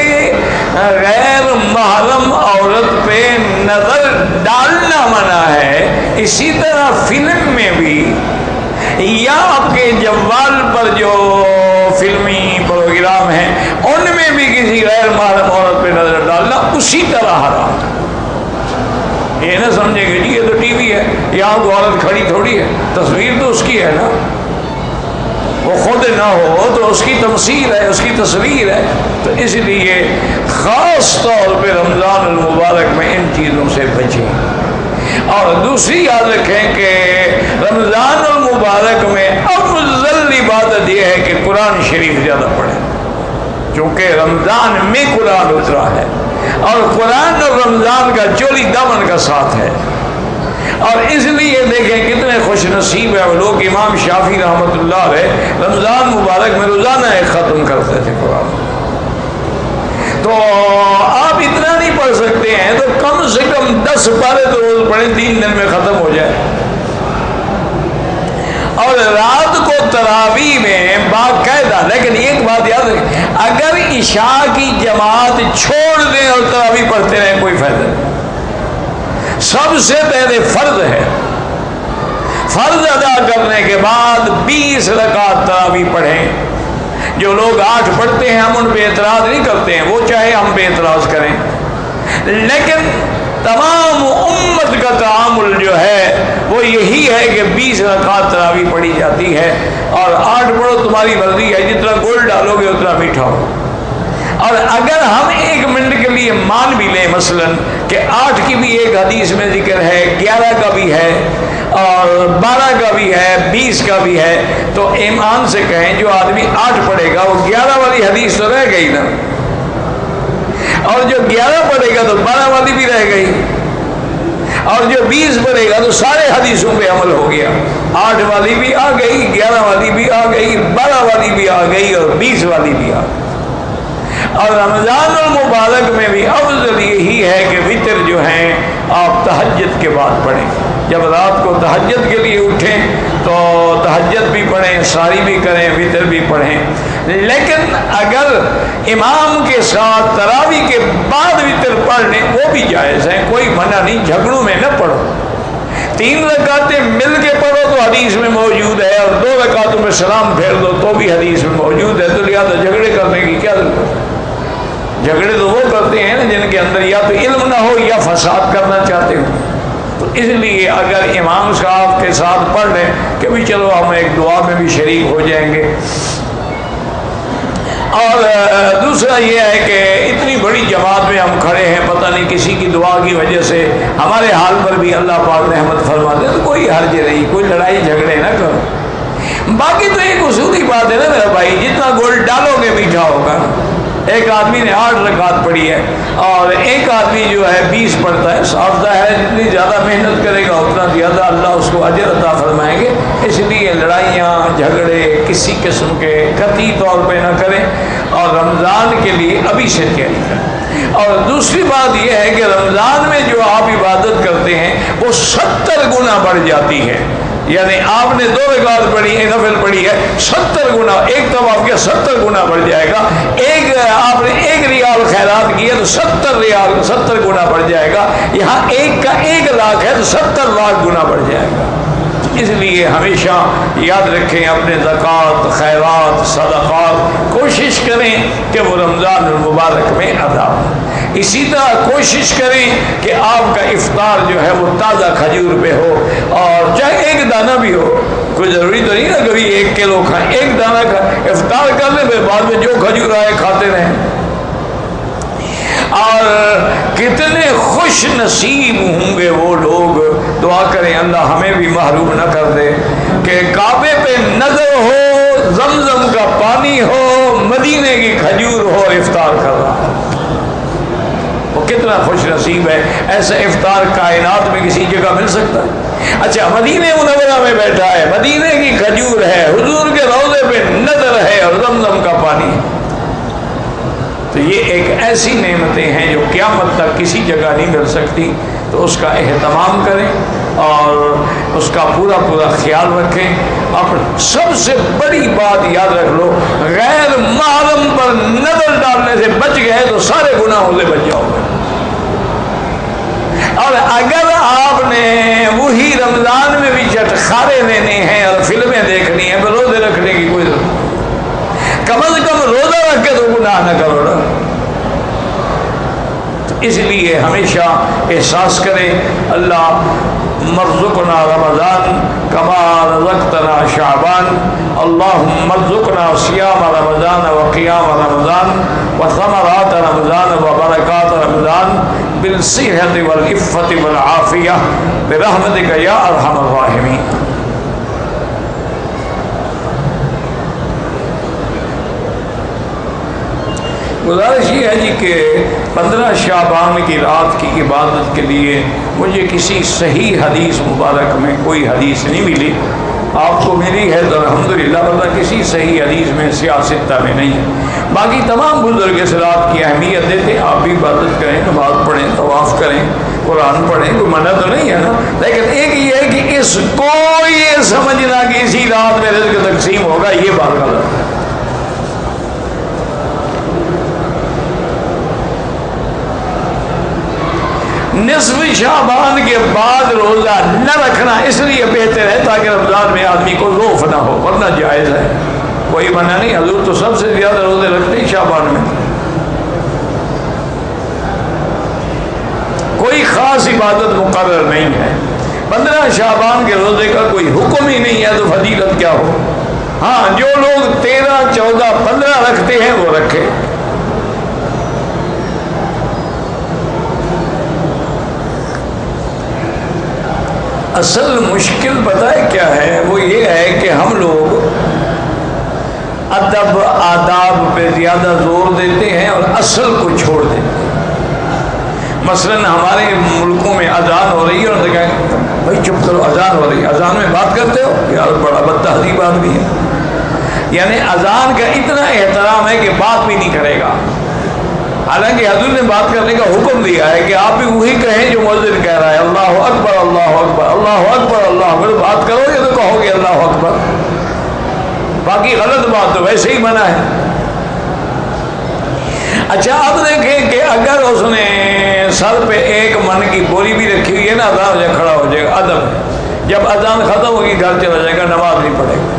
غیر محرم عورت پہ نظر ڈالنا منع ہے، اسی طرح فلم میں بھی یا آپ کے جوال پر جو فلمی پروگرام ہیں ان میں بھی کسی غیر محرم عورت پہ نظر ڈالنا اسی طرح حرام ہے. یہ نہ سمجھے کہ جی یہ تو ٹی وی ہے، یہاں کو عورت کھڑی تھوڑی ہے، تصویر تو اس کی ہے نا، وہ خود نہ ہو تو اس کی تمثیل ہے، اس کی تصویر ہے. تو اس لیے خاص طور پہ رمضان المبارک میں ان چیزوں سے بچیں. اور دوسری یاد رکھیں کہ رمضان المبارک میں افضل عبادت یہ ہے کہ قرآن شریف زیادہ پڑھیں، چونکہ رمضان میں قرآن اترا ہے اور قرآن اور رمضان کا چولی دامن کا ساتھ ہے. اور اس لیے دیکھیں کتنے خوش نصیب ہے وہ لوگ. امام شافعی رحمۃ اللہ علیہ رمضان مبارک میں روزانہ ایک ختم کرتے تھے قرآن. تو آپ اتنا نہیں پڑھ سکتے ہیں تو کم سے کم 10 پارے تو روز پڑھیں، 3 دن میں ختم ہو جائے. اور رات کو تراویح میں باقاعدہ، لیکن ایک بات یاد رکھیں اگر عشاء کی جماعت چھوڑ دیں اور تراویح پڑھتے رہیں کوئی فائدہ نہیں. سب سے پہلے فرض ہے، فرض ادا کرنے کے بعد 20 رکعت تراویح پڑھیں. جو لوگ 8 پڑھتے ہیں ہم ان پہ اعتراض نہیں کرتے ہیں، وہ چاہے ہم پہ اعتراض کریں، لیکن تمام امت کا تعامل جو ہے وہ یہی ہے کہ 20 رکعت تراویح پڑھی جاتی ہے. اور 8 پڑھو تمہاری مرضی ہے، جتنا گول ڈالو گے اتنا میٹھا ہو. اور اگر ہم 1 منٹ کے لیے مان بھی لیں مثلا کہ 8 کی بھی ایک حدیث میں ذکر ہے، 11 کا بھی ہے اور 12 کا بھی ہے، 20 کا بھی ہے، تو ایمان سے کہیں جو آدمی 8 پڑھے گا وہ 11 والی حدیث تو رہ گئی نا، اور جو 11 پڑھے گا تو 12 والی بھی رہ گئی، اور جو 20 پڑھے گا تو سارے حدیثوں پہ عمل ہو گیا. 8 والی بھی آ گئی، 11 والی بھی آ گئی، 12 والی بھی آ گئی اور 20 والی بھی آ گئی. اور رمضان المبارک میں بھی افضل یہی ہے کہ وتر جو ہیں آپ تہجد کے بعد پڑھیں. جب رات کو تہجد کے لیے اٹھیں تو تہجد بھی پڑھیں، ساری بھی کریں، وتر بھی پڑھیں. لیکن اگر امام کے ساتھ تراویح کے بعد وتر پڑھ لیں وہ بھی جائز ہے، کوئی منع نہیں. جھگڑوں میں نہ پڑھو. 3 رکعتیں مل کے پڑھو تو حدیث میں موجود ہے، اور 2 رکعتوں میں سلام پھیر دو تو بھی حدیث میں موجود ہے. تو لہٰذا جھگڑے کرنے کی کیا ضرورت ہے؟ جھگڑے تو وہ کرتے ہیں نا جن کے اندر یا تو علم نہ ہو یا فساد کرنا چاہتے ہو. تو اس لیے اگر امام صاحب کے ساتھ پڑھ لیں کہ بھی چلو ہم ایک دعا میں بھی شریک ہو جائیں گے. اور دوسرا یہ ہے کہ اتنی بڑی جماعت میں ہم کھڑے ہیں، پتہ نہیں کسی کی دعا کی وجہ سے ہمارے حال پر بھی اللہ پاک رحمت فرما دے تو کوئی حرج نہیں، کوئی لڑائی جھگڑے نہ کرو. باقی تو ایک اصولی بات ہے نا میرا بھائی، جتنا گول ڈالو گے میٹھا ہوگا. ایک آدمی نے 8 رکعت پڑھی ہے اور ایک آدمی جو ہے 20 پڑھتا ہے. صاف ظاہر ہے جتنی زیادہ محنت کرے گا اتنا زیادہ اللہ اس کو اجر عطا فرمائیں گے. اس لیے لڑائیاں جھگڑے کسی قسم کے قطعی طور پہ نہ کریں اور رمضان کے لیے ابھی سے تیاری کریں. اور دوسری بات یہ ہے کہ رمضان میں جو آپ عبادت کرتے ہیں وہ 70 گنا بڑھ جاتی ہے. یعنی آپ نے 2 رکعت پڑھی ہے، نفل پڑھی ہے، 70 گنا ایک طواف کے 70 گنا بڑھ جائے گا. آپ نے 1 ریال خیرات کی ہے تو 70 گنا بڑھ جائے گا. یہاں 1 کا 1 لاکھ ہے تو 70 لاکھ گنا بڑھ جائے گا. اس لیے ہمیشہ یاد رکھیں اپنے زکوٰۃ، خیرات، صدقات کوشش کریں کہ وہ رمضان المبارک میں ادا ہو۔ اسی طرح کوشش کریں کہ آپ کا افطار جو ہے وہ تازہ کھجور پہ ہو، اور چاہے ایک دانہ بھی ہو، کوئی ضروری تو نہیں نا کبھی 1 کلو کھائیں، ایک دانہ کھائیں، افطار کر لیں، پھر بعد میں جو کھجور آئے کھاتے رہیں۔ اور کتنے خوش نصیب ہوں گے وہ لوگ، دعا کریں اللہ ہمیں بھی محروم نہ کر دے، کہ کعبے پہ نظر ہو، زمزم کا پانی ہو، مدینے کی کھجور ہو، افطار کر رہا ہے۔ وہ کتنا خوش نصیب ہے، ایسا افطار کائنات میں کسی جگہ مل سکتا ہے؟ اچھا مدینہ منورہ میں بیٹھا ہے، مدینے کی کھجور ہے، حضور کے روضے پہ نظر ہے اور زمزم کا پانی ہے، تو یہ ایک ایسی نعمتیں ہیں جو قیامت تک کسی جگہ نہیں مل سکتی۔ تو اس کا اہتمام کریں اور اس کا پورا پورا خیال رکھیں۔ اب سب سے بڑی بات یاد رکھ لو، غیر محرم پر نظر ڈالنے سے بچ گئے تو سارے گناہوں سے بچ جاؤ گے۔ اور اگر آپ نے وہی رمضان میں بھی چٹخارے لینے ہیں اور فلمیں دیکھنی ہیں، تو روزے رکھنے کی کوئی ضرورت نہیں، کم از کم روزہ رکھ کے تو گناہ نہ کرو نا۔ اس لیے ہمیشہ احساس کریں اللہ مرزقنا رمضان کما رزقتنا شعبان، اللہم مرزقنا صیام رمضان وقیام رمضان وثمرات رمضان وبرکات رمضان بالصحت والعفت والعافیہ برحمتک یا ارحم الراحمین۔ گزارش یہ ہے جی کہ 15 شعبان کی رات کی عبادت کے لیے مجھے کسی صحیح حدیث مبارک میں کوئی حدیث نہیں ملی، آپ کو ملی ہے تو الحمدللہ، ورنہ کسی صحیح حدیث میں سیاستہ میں نہیں ہے۔ باقی تمام بزرگ اس رات کی اہمیت دیتے ہیں، آپ بھی عبادت کریں، نماز پڑھیں، طواف کریں، قرآن پڑھیں، کوئی منع تو نہیں ہے نا، لیکن ایک یہ ہے کہ اس کو یہ سمجھنا کہ اسی رات میں رزق تقسیم ہوگا، یہ بات غلط ہے۔ نصف شعبان کے بعد روزہ نہ رکھنا اس لیے بہتر ہے تاکہ رمضان میں آدمی کو روف نہ ہو، ورنہ جائز ہے، کوئی منع نہیں۔ حضور تو سب سے زیادہ روزے رکھتے ہیں شعبان میں، کوئی خاص عبادت مقرر نہیں ہے۔ 15 شعبان کے روزے کا کوئی حکم ہی نہیں ہے تو فضیلت کیا ہو؟ ہاں جو لوگ 13، 14، 15 رکھتے ہیں وہ رکھے۔ اصل مشکل پتہ ہے کیا ہے؟ وہ یہ ہے کہ ہم لوگ ادب آداب پہ زیادہ زور دیتے ہیں اور اصل کو چھوڑ دیتے ہیں۔ مثلا ہمارے ملکوں میں اذان ہو رہی ہے اور کہیں بھائی چپ کرو، اذان ہو رہی ہے، اذان میں بات کرتے ہو یار، بڑا بد تہذیب آدمی ہے۔ یعنی اذان کا اتنا احترام ہے کہ بات بھی نہیں کرے گا، حالانکہ حضور نے بات کرنے کا حکم دیا ہے کہ آپ بھی وہی کہیں جو مؤذن کہہ رہا ہے، اللہ اکبر اللہ اکبر اللہ اکبر اللہ اکبر۔ بات کرو گے تو کہو گے اللہ اکبر، باقی غلط بات تو ویسے ہی منع ہے۔ اچھا اب دیکھیں کہ اگر اس نے سر پہ 1 من کی بوری بھی رکھی ہوئی ہے نا، اذان ہو جائے کھڑا ہو جائے گا، ادب، جب اذان ختم ہوگی گھر چلا جائے گا، نماز نہیں پڑھے گا۔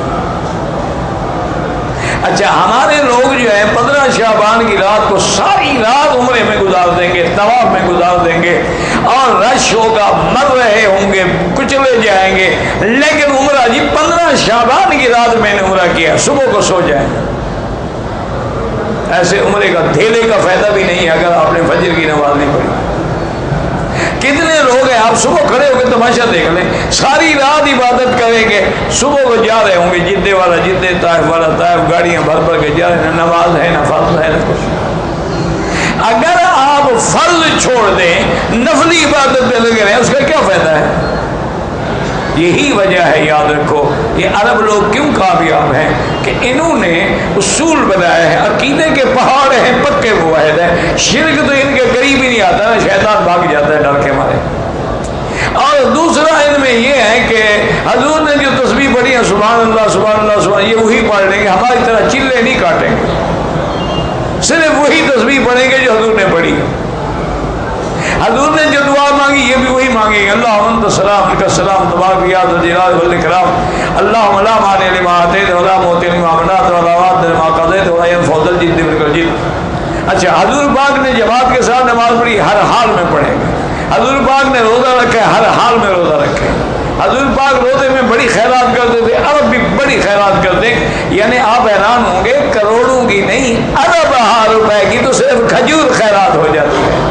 اچھا ہمارے لوگ جو ہیں 15 شعبان کی رات کو ساری رات عمرے میں گزار دیں گے، طواف میں گزار دیں گے، اور رش ہوگا، مر رہے ہوں گے، کچلے جائیں گے، لیکن عمرہ جی 15 شعبان کی رات میں نے عمرہ کیا، صبح کو سو جائیں گے۔ ایسے عمرے کا دھیلے کا فائدہ بھی نہیں ہے اگر آپ نے فجر کی نماز نہیں پڑھی۔ کتنے لوگ ہیں، آپ صبح کھڑے ہو کے تماشا دیکھ لیں، ساری رات عبادت کریں گے، صبح کو جا رہے ہوں گے، جدے والا جدے، طائف والا طائف، گاڑیاں بھر بھر کے جا رہے ہیں، نماز ہے نہ فرض ہے نہ کچھ۔ اگر آپ فرض چھوڑ دیں، نفلی عبادت پہ لگے رہیں، اس کا کیا فائدہ ہے؟ یہی وجہ ہے، یاد رکھو، یہ عرب لوگ کیوں کامیاب ہیں کہ انہوں نے اصول بنایا ہے، عقیدے کے پہاڑ ہیں، پکے موحد ہیں، شرک تو ان کے قریب ہی نہیں آتا نا، شیطان بھاگ جاتا ہے ڈر کے مارے۔ اور دوسرا ان میں یہ ہے کہ حضور نے جو تسبیح پڑھی ہے سبحان اللہ سبحان اللہ سبحان، یہ وہی پڑھ لیں گے، ہماری طرح چلے نہیں کاٹیں گے، صرف وہی تسبیح پڑھیں گے جو حضور نے پڑھی۔ حضور نے جو دعا مانگی یہ بھی وہی مانگے گی. اللہم انت السلام منک السلام تبارک یا ذا الجلال والاکرام اللہم لا مانع لما اعطیت ولا معطی لما منعت ولا راد لما قضیت ولا ينفع ذا الجد منک الجد. اچھا حضور پاک نے جماعت کے ساتھ نماز پڑھی ہر حال میں پڑھیں گے. حضور پاک نے روزہ رکھا ہے ہر حال میں روزہ رکھے. حضور پاک روزے میں بڑی خیرات کرتے تھے, عرب بھی بڑی خیرات کرتے, یعنی آپ حیران ہوں گے کروڑوں کی نہیں ارب روپے کی تو صرف کھجور خیرات ہو جاتی ہے.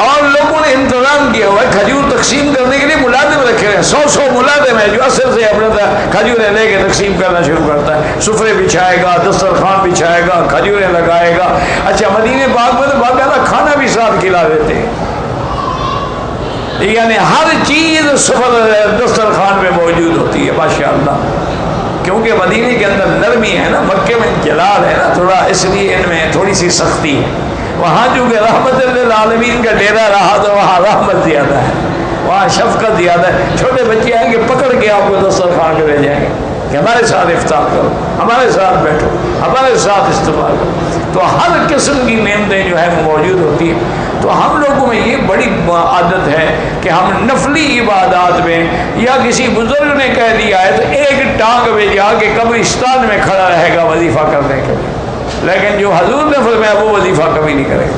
اور لوگوں نے انتظام کیا ہوا ہے کھجور تقسیم کرنے کے لیے ملازم رکھے ہیں. 100 ملازم ہے جو اثر سے اپنا کھجوریں لے کے تقسیم کرنا شروع کرتا ہے. سفرے بچھائے گا, دسترخوان بچھائے گا, کھجوریں لگائے گا. اچھا مدینے پاک میں تو باقاعدہ کھانا بھی ساتھ کھلا دیتے ہیں, یعنی ہر چیز سفر دسترخوان میں موجود ہوتی ہے ماشاءاللہ. کیونکہ مدینے کے اندر نرمی ہے نا, مکے میں جلال ہے نا تھوڑا, اس لیے ان میں تھوڑی سی سختی ہے. وہاں چونکہ رحمت للعالمین کا ڈیرا رہا تو وہاں رحمت زیادہ ہے, وہاں شفقت زیادہ ہے. چھوٹے بچے آئیں گے پکڑ کے آپ کو دسترخوان پہ لے جائیں گے کہ ہمارے ساتھ افطار کرو, ہمارے ساتھ بیٹھو, ہمارے ساتھ استعمال کرو. تو ہر قسم کی نعمتیں جو ہے وہ موجود ہوتی ہیں. تو ہم لوگوں میں یہ بڑی عادت ہے کہ ہم نفلی عبادات میں یا کسی بزرگ نے کہہ دیا ہے تو ایک ٹانگ میں جا کے قبرستان میں کھڑا رہے گا وظیفہ کرنے کے لیے, لیکن جو حضور نے فرمایا وہ وظیفہ کبھی نہیں کرے گا.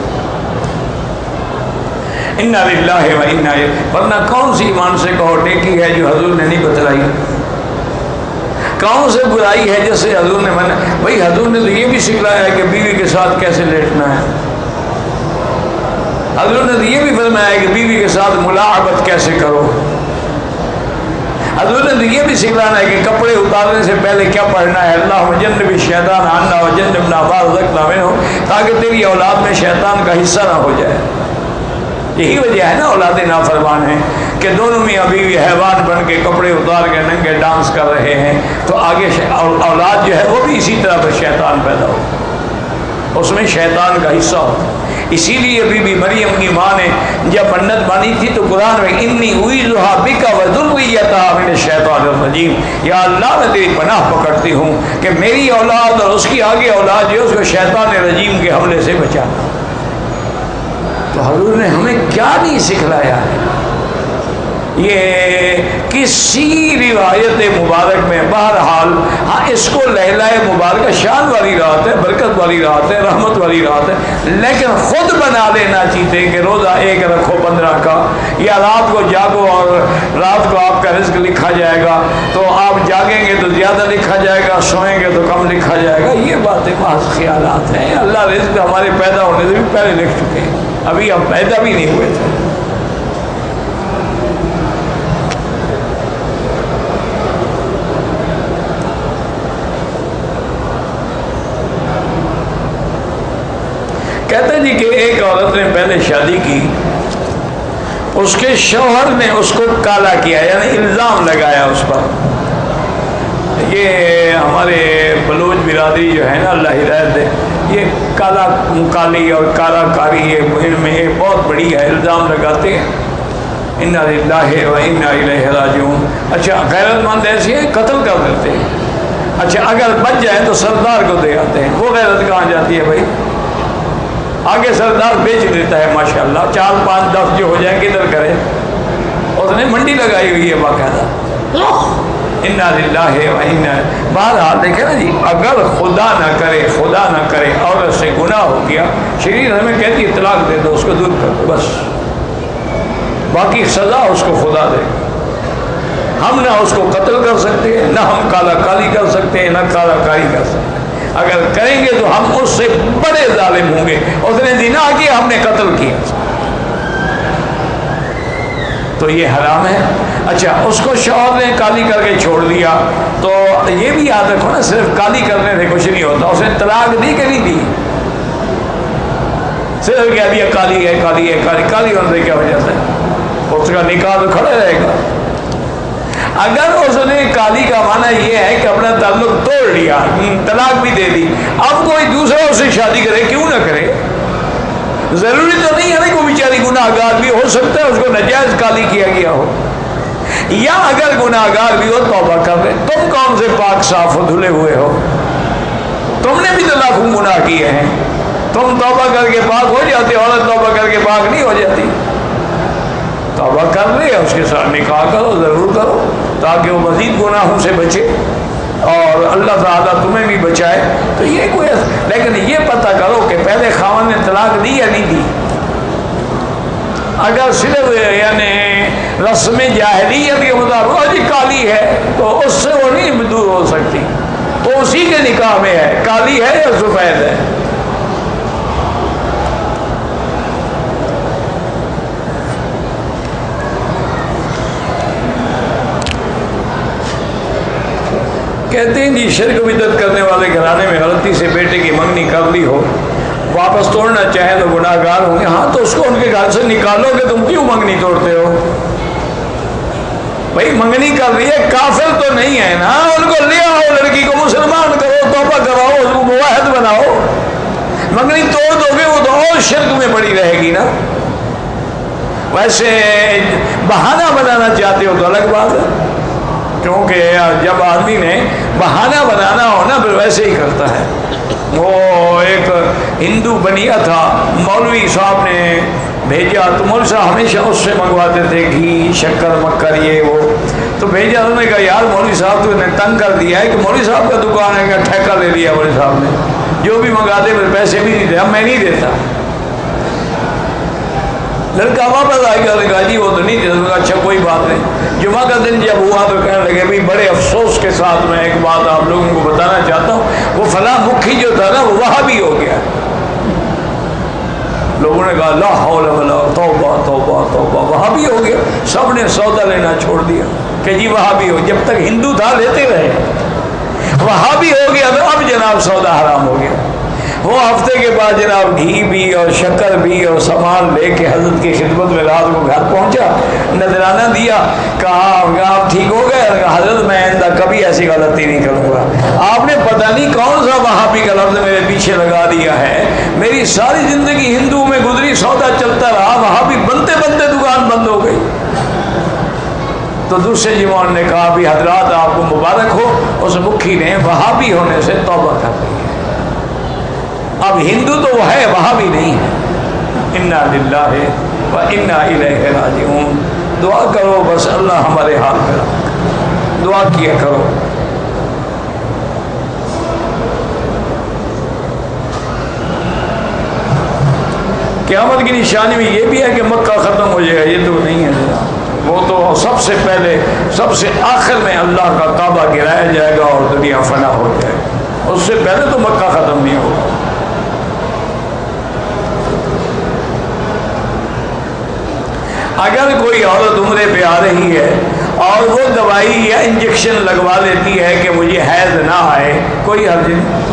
انا للہ و انا الیہ. ورنہ کون سی ایمان سے کہو نیکی ہے جو حضور نے نہیں بتلائی, کون سے برائی ہے جیسے حضور نے منع. بھائی حضور نے تو یہ بھی سکھلایا ہے کہ بیوی کے ساتھ کیسے لیٹنا ہے. حضور نے تو یہ بھی فرمایا ہے کہ بیوی کے ساتھ ملاعبت کیسے کرو. حضور نے تو یہ بھی سکھلانا ہے کہ کپڑے اتارنے سے پہلے کیا پڑھنا ہے. اللہم جنب الشیطان عنا وجنبنا ما رزقنا منہ, تاکہ تیری اولاد میں شیطان کا حصہ نہ ہو جائے. یہی وجہ ہے نا اولاد نافرمان ہیں کہ دونوں میاں بیوی حیوان بن کے کپڑے اتار کے ننگے ڈانس کر رہے ہیں, تو آگے اولاد جو ہے وہ بھی اسی طرح پر شیطان پیدا ہو, اس میں شیطان کا حصہ ہوتا ہے. اسی لیے بی بی مریم کی ماں نے جب منت مانی تھی تو قرآن میں انی اعیذھا بک وذریتھا من الشیطان الرجیم, یا اللہ میں تیری پناہ پکڑتی ہوں کہ میری اولاد اور اس کی آگے اولاد جو ہے اس کو شیطان رجیم کے حملے سے بچانا. تو حضور نے ہمیں کیا نہیں سکھلایا ہے, یہ کسی روایت مبارک میں. بہرحال ہاں اس کو لیلہ مبارکہ شان والی رات ہے, برکت والی رات ہے, رحمت والی رات ہے, لیکن خود بنا لینا چاہیے کہ روزہ ایک رکھو 15 کا, یا رات کو جاگو اور رات کو آپ کا رزق لکھا جائے گا تو آپ جاگیں گے تو زیادہ لکھا جائے گا, سوئیں گے تو کم لکھا جائے گا. یہ باتیں محض خیالات ہیں. اللہ رزق ہمارے پیدا ہونے سے بھی پہلے لکھ چکے ہیں, ابھی ہم پیدا بھی نہیں ہوئے تھے. کہتے جی کہ ایک عورت نے پہلے شادی کی, اس کے شوہر نے اس کو کالا کیا, یعنی الزام لگایا اس پر. یہ ہمارے بلوچ برادری جو ہے نا اللہ ہدایت دے, یہ کالا کالی اور کالا کاری یہ ان میں ایک بہت بڑی ہے, الزام لگاتے ہیں. انا للہ و انا الیہ راجعون. اچھا غیرت مند ایسے ہیں قتل کر دیتے ہیں. اچھا اگر بچ جائے تو سردار کو دے آتے ہیں. وہ غیرت کہاں جاتی ہے بھائی, آگے سردار بیچ دیتا ہے ماشاءاللہ. 4 5 10 جو ہو جائیں کدھر کرے, اس نے منڈی لگائی ہوئی ہے باقاعدہ. انا للہ و انا. بہرحال دیکھیں نا جی, اگر خدا نہ کرے عورت سے گناہ ہو گیا, شریعت ہمیں کہتی ہے طلاق دے دو, اس کو دور کر دو بس, باقی سزا اس کو خدا دے. ہم نہ اس کو قتل کر سکتے ہیں, نہ ہم کالا کالی کر سکتے ہیں, نہ کالا کاری کر سکتے ہیں. اگر کریں گے تو ہم اس سے بڑے ظالم ہوں گے. اس نے زنا کیا, ہم نے قتل کیا, تو یہ حرام ہے. اچھا اس کو شوہر نے کالی کر کے چھوڑ دیا, تو یہ بھی یاد رکھو نا صرف کالی کرنے سے کچھ نہیں ہوتا. اس نے طلاق دی کہ نہیں دی, صرف کہہ دیا کالی ہے کالی ہے کالی. کالی ہونے سے کیا ہو جاتا ہے, اس کا نکاح تو کھڑا رہے گا. اگر اس نے کالی کا معنی یہ ہے کہ اپنا تعلق توڑ لیا, طلاق بھی دے دی, اب کوئی دوسرا اس سے شادی کرے, کیوں نہ کرے. ضروری تو نہیں ہے نا کوئی بیچاری گناہ گار بھی ہو سکتا ہے اس کو ناجائز کالی کیا گیا ہو, یا اگر گناہ گار بھی ہو توبہ کر لے. تم کون سے پاک صاف ہو, دھلے ہوئے ہو, تم نے بھی تو لاکھوں گناہ کیے ہیں. تم توبہ کر کے پاک ہو جاتے، عورت توبہ کر کے پاک نہیں ہو جاتی۔ توبہ کر لے، اس کے ساتھ نکاح کرو، ضرور کرو، تاکہ وہ مزید گناہوں سے بچے اور اللہ تعالیٰ تمہیں بھی بچائے۔ تو یہ کوئی لیکن یہ پتہ کرو کہ پہلے خاوند نے طلاق دی یا نہیں دی۔ اگر صرف یعنی رسم جاہلیت کے مطابق جی کالی ہے تو اس سے وہ نہیں دور ہو سکتی، وہ اسی کے نکاح میں ہے، کالی ہے یا سفید ہے۔ کہتے ہیں جی شرک بدعت کرنے والے گھرانے میں غلطی سے بیٹے کی منگنی کر لی ہو، واپس توڑنا چاہیں تو گناہ گار ہوں گے۔ ہاں تو اس کو ان کے گھر سے نکالو گے، تم کیوں منگنی توڑتے ہو؟ بھائی منگنی کر رہی ہے، کافر تو نہیں ہے نا، ان کو لے آؤ، لڑکی کو مسلمان کرو، توبہ کراؤ، اس کو موحد بناؤ۔ منگنی توڑ دو گے وہ تو اور شرک میں پڑی رہے گی نا۔ ویسے بہانہ بنانا چاہتے ہو تو الگ بات ہے، کیونکہ جب آدمی نے بہانہ بنانا ہو نا پھر ویسے ہی کرتا ہے۔ وہ ایک ہندو بنیا تھا، مولوی صاحب نے بھیجا تو مولوی صاحب ہمیشہ اس سے منگواتے تھے گھی شکر مکر یہ وہ، تو بھیجا، انہوں نے کہا یار مولوی صاحب تو نے تنگ کر دیا ہے کہ مولوی صاحب کا دکان ہے، کہ ٹھیکہ لے لیا مولوی صاحب نے، جو بھی منگاتے پھر پیسے بھی نہیں دے، اب میں نہیں دیتا۔ لڑکا واپس آ گیا، لگا جی وہ تو نہیں دیتا۔ اچھا کوئی بات نہیں۔ جمعہ کا دن جب ہوا تو کہنے لگے بھی بڑے افسوس کے ساتھ میں ایک بات آپ لوگوں کو بتانا چاہتا ہوں، وہ فلاں مکھی جو تھا نا وہ وہابی ہو گیا۔ لوگوں نے کہا لا حول ولا توبہ توبہ توبہ، وہابی ہو گیا۔ سب نے سودا لینا چھوڑ دیا کہ جی وہابی ہو، جب تک ہندو تھا لیتے رہے، وہابی ہو گیا تو اب جناب سودا حرام ہو گیا۔ وہ ہفتے کے بعد جناب گھی بھی اور شکر بھی اور سامان لے کے حضرت کی خدمت میں رات کو گھر پہنچا، نذرانہ دیا، کہا آپ ٹھیک ہو گئے؟ حضرت میں آئندہ کبھی ایسی غلطی نہیں کروں گا۔ آپ نے پتہ نہیں کون سا وہابی کا لفظ میرے پیچھے لگا دیا ہے، میری ساری زندگی ہندو میں گزری، سودا چلتا رہا، وہابی بنتے بنتے دکان بند ہو گئی۔ تو دوسرے جمعہ نے کہا بھی حضرات آپ کو مبارک ہو، اس مکھی نے وہابی ہونے سے توبہ کر لی، اب ہندو تو وہ ہے، وہاں بھی نہیں ہے۔ انا للہ و انا الیہ راجعون۔ دعا کرو بس اللہ ہمارے حال پہ رکھ، دعا کیا کرو۔ قیامت کی نشانی میں یہ بھی ہے کہ مکہ ختم ہو جائے گا، یہ تو نہیں ہے جناب، وہ تو سب سے پہلے سب سے آخر میں اللہ کا کعبہ گرایا جائے گا اور دنیا فنا ہو جائے گا، اس سے پہلے تو مکہ ختم نہیں ہوگا۔ اگر کوئی عورت عمرے پہ آ رہی ہے اور وہ دوائی یا انجیکشن لگوا لیتی ہے کہ مجھے حیض نہ آئے، کوئی حرج نہیں،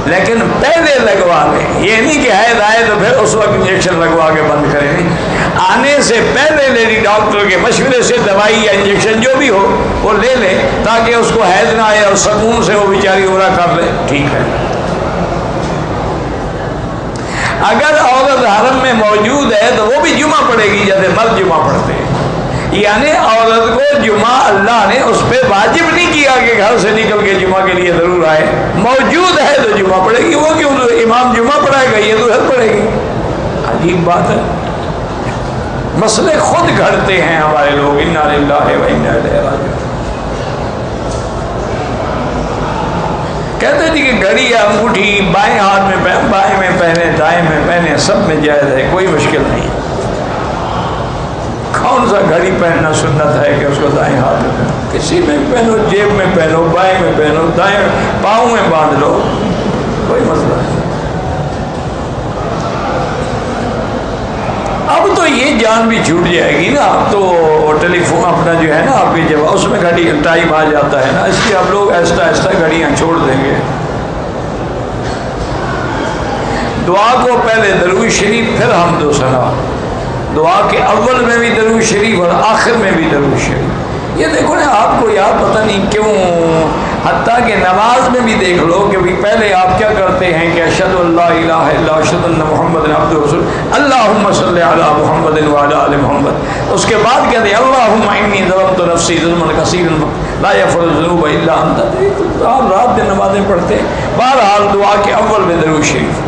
لیکن پہلے لگوا لیں، یہ نہیں کہ حیض آئے تو پھر اس وقت انجیکشن لگوا کے بند کریں، نہیں، آنے سے پہلے لیڈی ڈاکٹر کے مشورے سے دوائی یا انجیکشن جو بھی ہو وہ لے لیں تاکہ اس کو حیض نہ آئے اور سکون سے وہ بیچاری عمرہ کر لے، ٹھیک ہے۔ اگر عورت حرم میں موجود ہے تو وہ بھی جمعہ پڑھے گی جیسے مرد جمعہ پڑھتے ہیں، یعنی عورت کو جمعہ اللہ نے اس پہ واجب نہیں کیا کہ گھر سے نکل کے جمعہ کے لیے ضرور آئے، موجود ہے تو جمعہ پڑھے گی، وہ کیوں امام جمعہ پڑھائے گا، یہ تو گھر پڑھے گی۔ عجیب بات ہے، مسئلے خود گھڑتے ہیں ہمارے لوگ۔ انا للہ و انا الیہ راجعون۔ کہتے ہیں کہ گھڑی یا انگوٹھی بائیں ہاتھ میں بائیں میں پہنے، دائیں میں پہنے، سب میں جائز ہے، کوئی مشکل نہیں۔ کون سا گھڑی پہننا سنت ہے کہ اس کو دائیں ہاتھ میں پہنو؟ کسی میں بھی پہنو، جیب میں پہنو، بائیں میں پہنو، دائیں پاؤں میں باندھ لو، کوئی مسئلہ نہیں۔ اب تو یہ جان بھی چھوٹ جائے گی نا، اب تو ٹیلی فون اپنا جو ہے نا آپ کی جگہ اس میں گھڑی ٹائم آ جاتا ہے نا، اس لیے اب لوگ ایسا ایسا گھڑیاں چھوڑ دیں گے۔ دعا کو پہلے درود شریف پھر حمد و ثنا، دعا کے اول میں بھی درود شریف اور آخر میں بھی درود شریف۔ یہ دیکھو نا آپ کو یاد پتہ نہیں کیوں، حتیٰ کہ نماز میں بھی دیکھ لو کہ پہلے آپ کیا کرتے ہیں کہ اشہد ان لا الہ الا اللہ اشہد ان محمد عبدہ ورسولہ اللہم صلی علی محمد وعلی آل محمد، اس کے بعد کہتے ہیں اللہم انی ظلمت نفسی ظلما کثیرا لا یغفر الذنوب الا انت۔ آپ رات دن نمازیں پڑھتے ہیں، بہرحال دعا کے اول میں درود شریف۔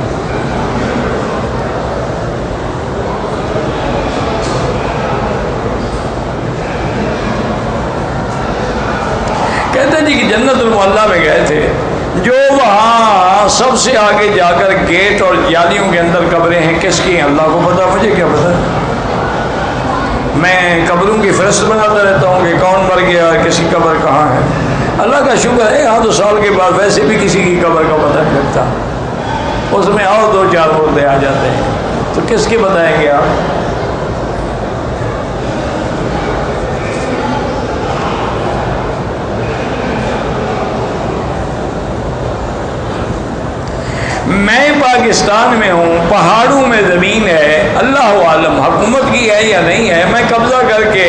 محلہ میں گئے تھے، جو وہاں سب سے آگے جا کر گیٹ اور جالیوں کے اندر قبریں ہیں کس کی ہیں اللہ کو پتہ، مجھے کیا پتہ۔ میں قبروں کی فہرست بناتا رہتا ہوں کہ کون مر گیا، کسی قبر کہاں ہے۔ اللہ کا شکر ہے 2 سال کے بعد ویسے بھی کسی کی قبر کا پتہ نہیں لگتا، اس میں اور 2-4 مردے آ جاتے ہیں، تو کس کی بتائیں گے آپ؟ میں پاکستان میں ہوں، پہاڑوں میں زمین ہے، اللہ عالم حکومت کی ہے یا نہیں ہے، میں قبضہ کر کے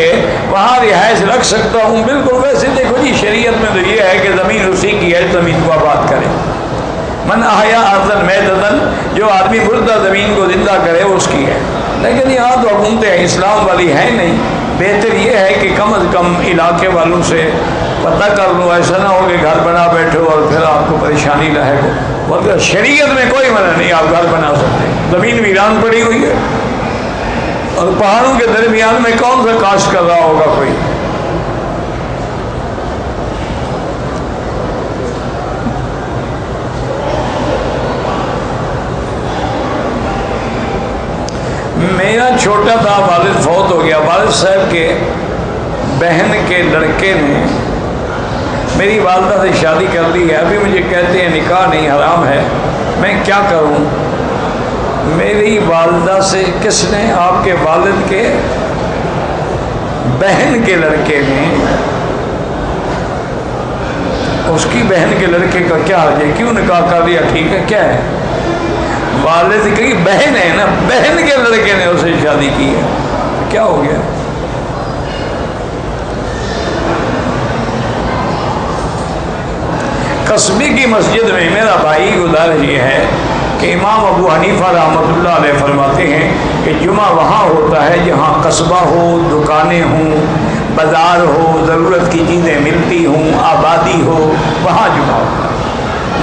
وہاں رہائش رکھ سکتا ہوں بالکل۔ ویسے دیکھو جی شریعت میں تو یہ ہے کہ زمین اسی کی ہے، زمین کو آباد کرے۔ من احیا ارضا میتۃ، جو آدمی مردہ زمین کو زندہ کرے اس کی ہے۔ لیکن یہاں تو حکومتیں اسلام والی ہیں نہیں، بہتر یہ ہے کہ کم از کم علاقے والوں سے پتہ کر لو، ایسا نہ ہو کہ گھر بنا بیٹھو اور پھر آپ کو پریشانی لاحق ہو۔ مگر شریعت میں کوئی منع نہیں، آپ گھر بنا سکتے، زمین ویران پڑی ہوئی ہے، اور پہاڑوں کے درمیان میں کون سا کاشت کر رہا ہوگا کوئی؟ میرا چھوٹا تھا والد فوت ہو گیا، والد صاحب کے بہن کے لڑکے نے میری والدہ سے شادی کر لی ہے، ابھی مجھے کہتے ہیں نکاح نہیں حرام ہے، میں کیا کروں؟ میری والدہ سے کس نے؟ آپ کے والد کے بہن کے لڑکے نے، اس کی بہن کے لڑکے کا کیا حرج ہے؟ کیوں نکاح کر دیا؟ ٹھیک ہے، کیا ہے؟ والد کی بہن ہے نا، بہن کے لڑکے نے اسے شادی کی ہے، کیا ہو گیا؟ قصبے کی مسجد میں میرا بھائی گزارش یہ ہے کہ امام ابو حنیفہ رحمۃ اللہ علیہ فرماتے ہیں کہ جمعہ وہاں ہوتا ہے جہاں قصبہ ہو، دکانیں ہوں، بازار ہو، ضرورت کی چیزیں ملتی ہوں، آبادی ہو، وہاں جمعہ ہوتا ہے۔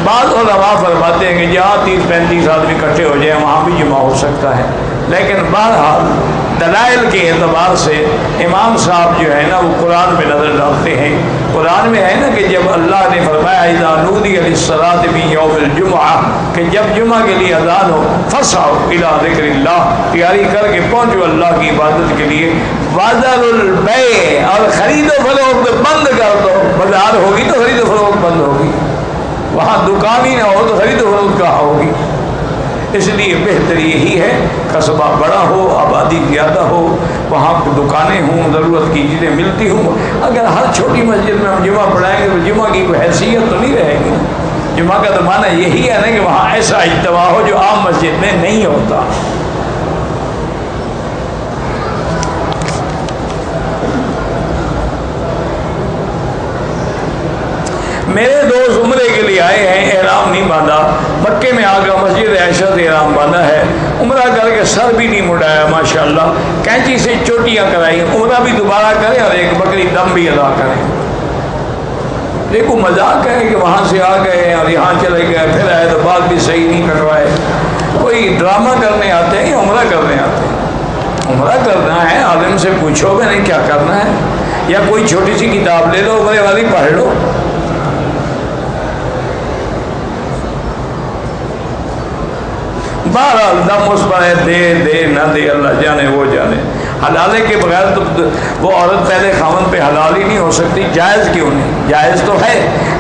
بعض علماء فرماتے ہیں کہ جہاں 30-35 آدمی اکٹھے ہو جائیں وہاں بھی جمعہ ہو سکتا ہے، لیکن بہرحال دلائل کے اعتبار سے امام صاحب جو ہے نا وہ قرآن میں نظر ڈالتے ہیں۔ قرآن میں ہے نا کہ جب اللہ نے فرمایا اذا نودی للصلاۃ من یوم الجمعہ، کہ جب جمعہ کے لیے اذان ہو فسعوا الی ذکر اللہ، تیاری کر کے پہنچو اللہ کی عبادت کے لیے، وذروا البیع، اور خرید و فروخت بند کر دو۔ بازار ہوگی تو خرید و فروخت بند ہوگی، وہاں دکان ہی نہ ہو تو خرید و فروخت کہاں ہوگی؟ اس لیے بہتر یہی ہے قصبہ بڑا ہو، آبادی زیادہ ہو، وہاں دکانیں ہوں، ضرورت کی چیزیں ملتی ہوں۔ اگر ہر چھوٹی مسجد میں ہم جمعہ پڑھائیں گے تو جمعہ کی کوئی حیثیت تو نہیں رہے گی۔ جمعہ کا تو معنی یہی ہے نا کہ وہاں ایسا اجتماع ہو جو عام مسجد میں نہیں ہوتا۔ میرے دوست عمرے کے لیے آئے ہیں، احرام نہیں باندھا، مکے میں آ کر مسجد عائشہ سے احرام باندھا ہے، عمرہ کر کے سر بھی نہیں مڑایا، ماشاءاللہ کینچی سے چوٹیاں کرائی، عمرہ بھی دوبارہ کرے اور ایک بکری دم بھی ادا کرے۔ دیکھو مذاق ہے کہ وہاں سے آ گئے اور یہاں چلے گئے، پھر آئے تو بات بھی صحیح نہیں کٹوائے۔ کوئی ڈرامہ کرنے آتے ہیں یا عمرہ کرنے آتے ہیں؟ عمرہ کرنا ہے، عالم سے پوچھو میں نے کیا کرنا ہے، یا کوئی چھوٹی سی کتاب لے لو عمرے والی پڑھ لو۔ بہرحال دم اس پر ہے، دے نہ دے اللہ جانے، وہ جانے۔ حلالے کے بغیر تو وہ عورت پہلے خاوند پہ حلال ہی نہیں ہو سکتی، جائز کیوں نہیں؟ جائز تو ہے،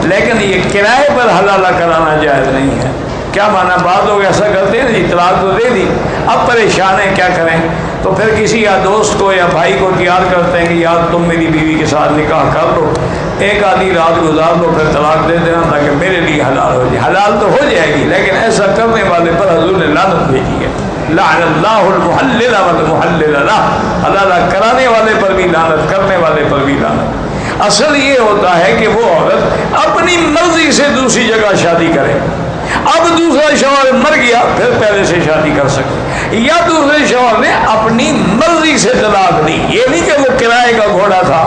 لیکن یہ کرائے پر حلالہ کرانا جائز نہیں ہے۔ کیا معنی؟ بعض لوگ ایسا کرتے ہیں جی طلاق تو دے دی، اب پریشان ہیں کیا کریں، تو پھر کسی یا دوست کو یا بھائی کو تیار کرتے ہیں کہ یار تم میری بیوی کے ساتھ نکاح کر لو، ایک آدھی رات گزار لو، پھر طلاق دے دینا تاکہ میرے لیے حلال ہو جائے۔ حلال تو ہو جائے گی، لیکن ایسا کرنے والے پر حضور نے لعنت بھیجی ہے، لعن اللہ المحلل والمحلل لہ، حلالہ کرانے والے پر بھی لعنت، کرنے والے پر بھی لعنت۔ اصل یہ ہوتا ہے کہ وہ عورت اپنی مرضی سے دوسری جگہ شادی کرے، اب دوسرا شوہر مر گیا پھر پہلے سے شادی کر سکتے، یا دوسرے شوہر نے اپنی مرضی سے طلاق دی، یہ نہیں کہ وہ کرائے کا گھوڑا تھا۔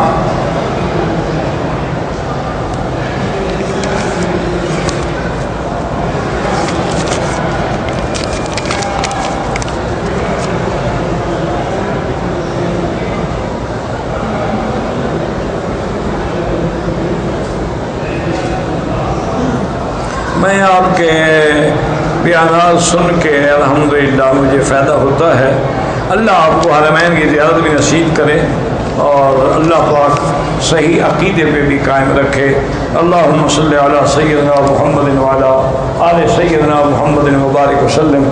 میں آپ کے بیانات سن کے الحمدللہ مجھے فائدہ ہوتا ہے۔ اللہ آپ کو حرمین کی زیارت بھی نصیب کرے اور اللہ پاک صحیح عقیدے پہ بھی قائم رکھے۔ اللہم صلی علی سیدنا محمد وعلی آل سیدنا محمد مبارک وسلم۔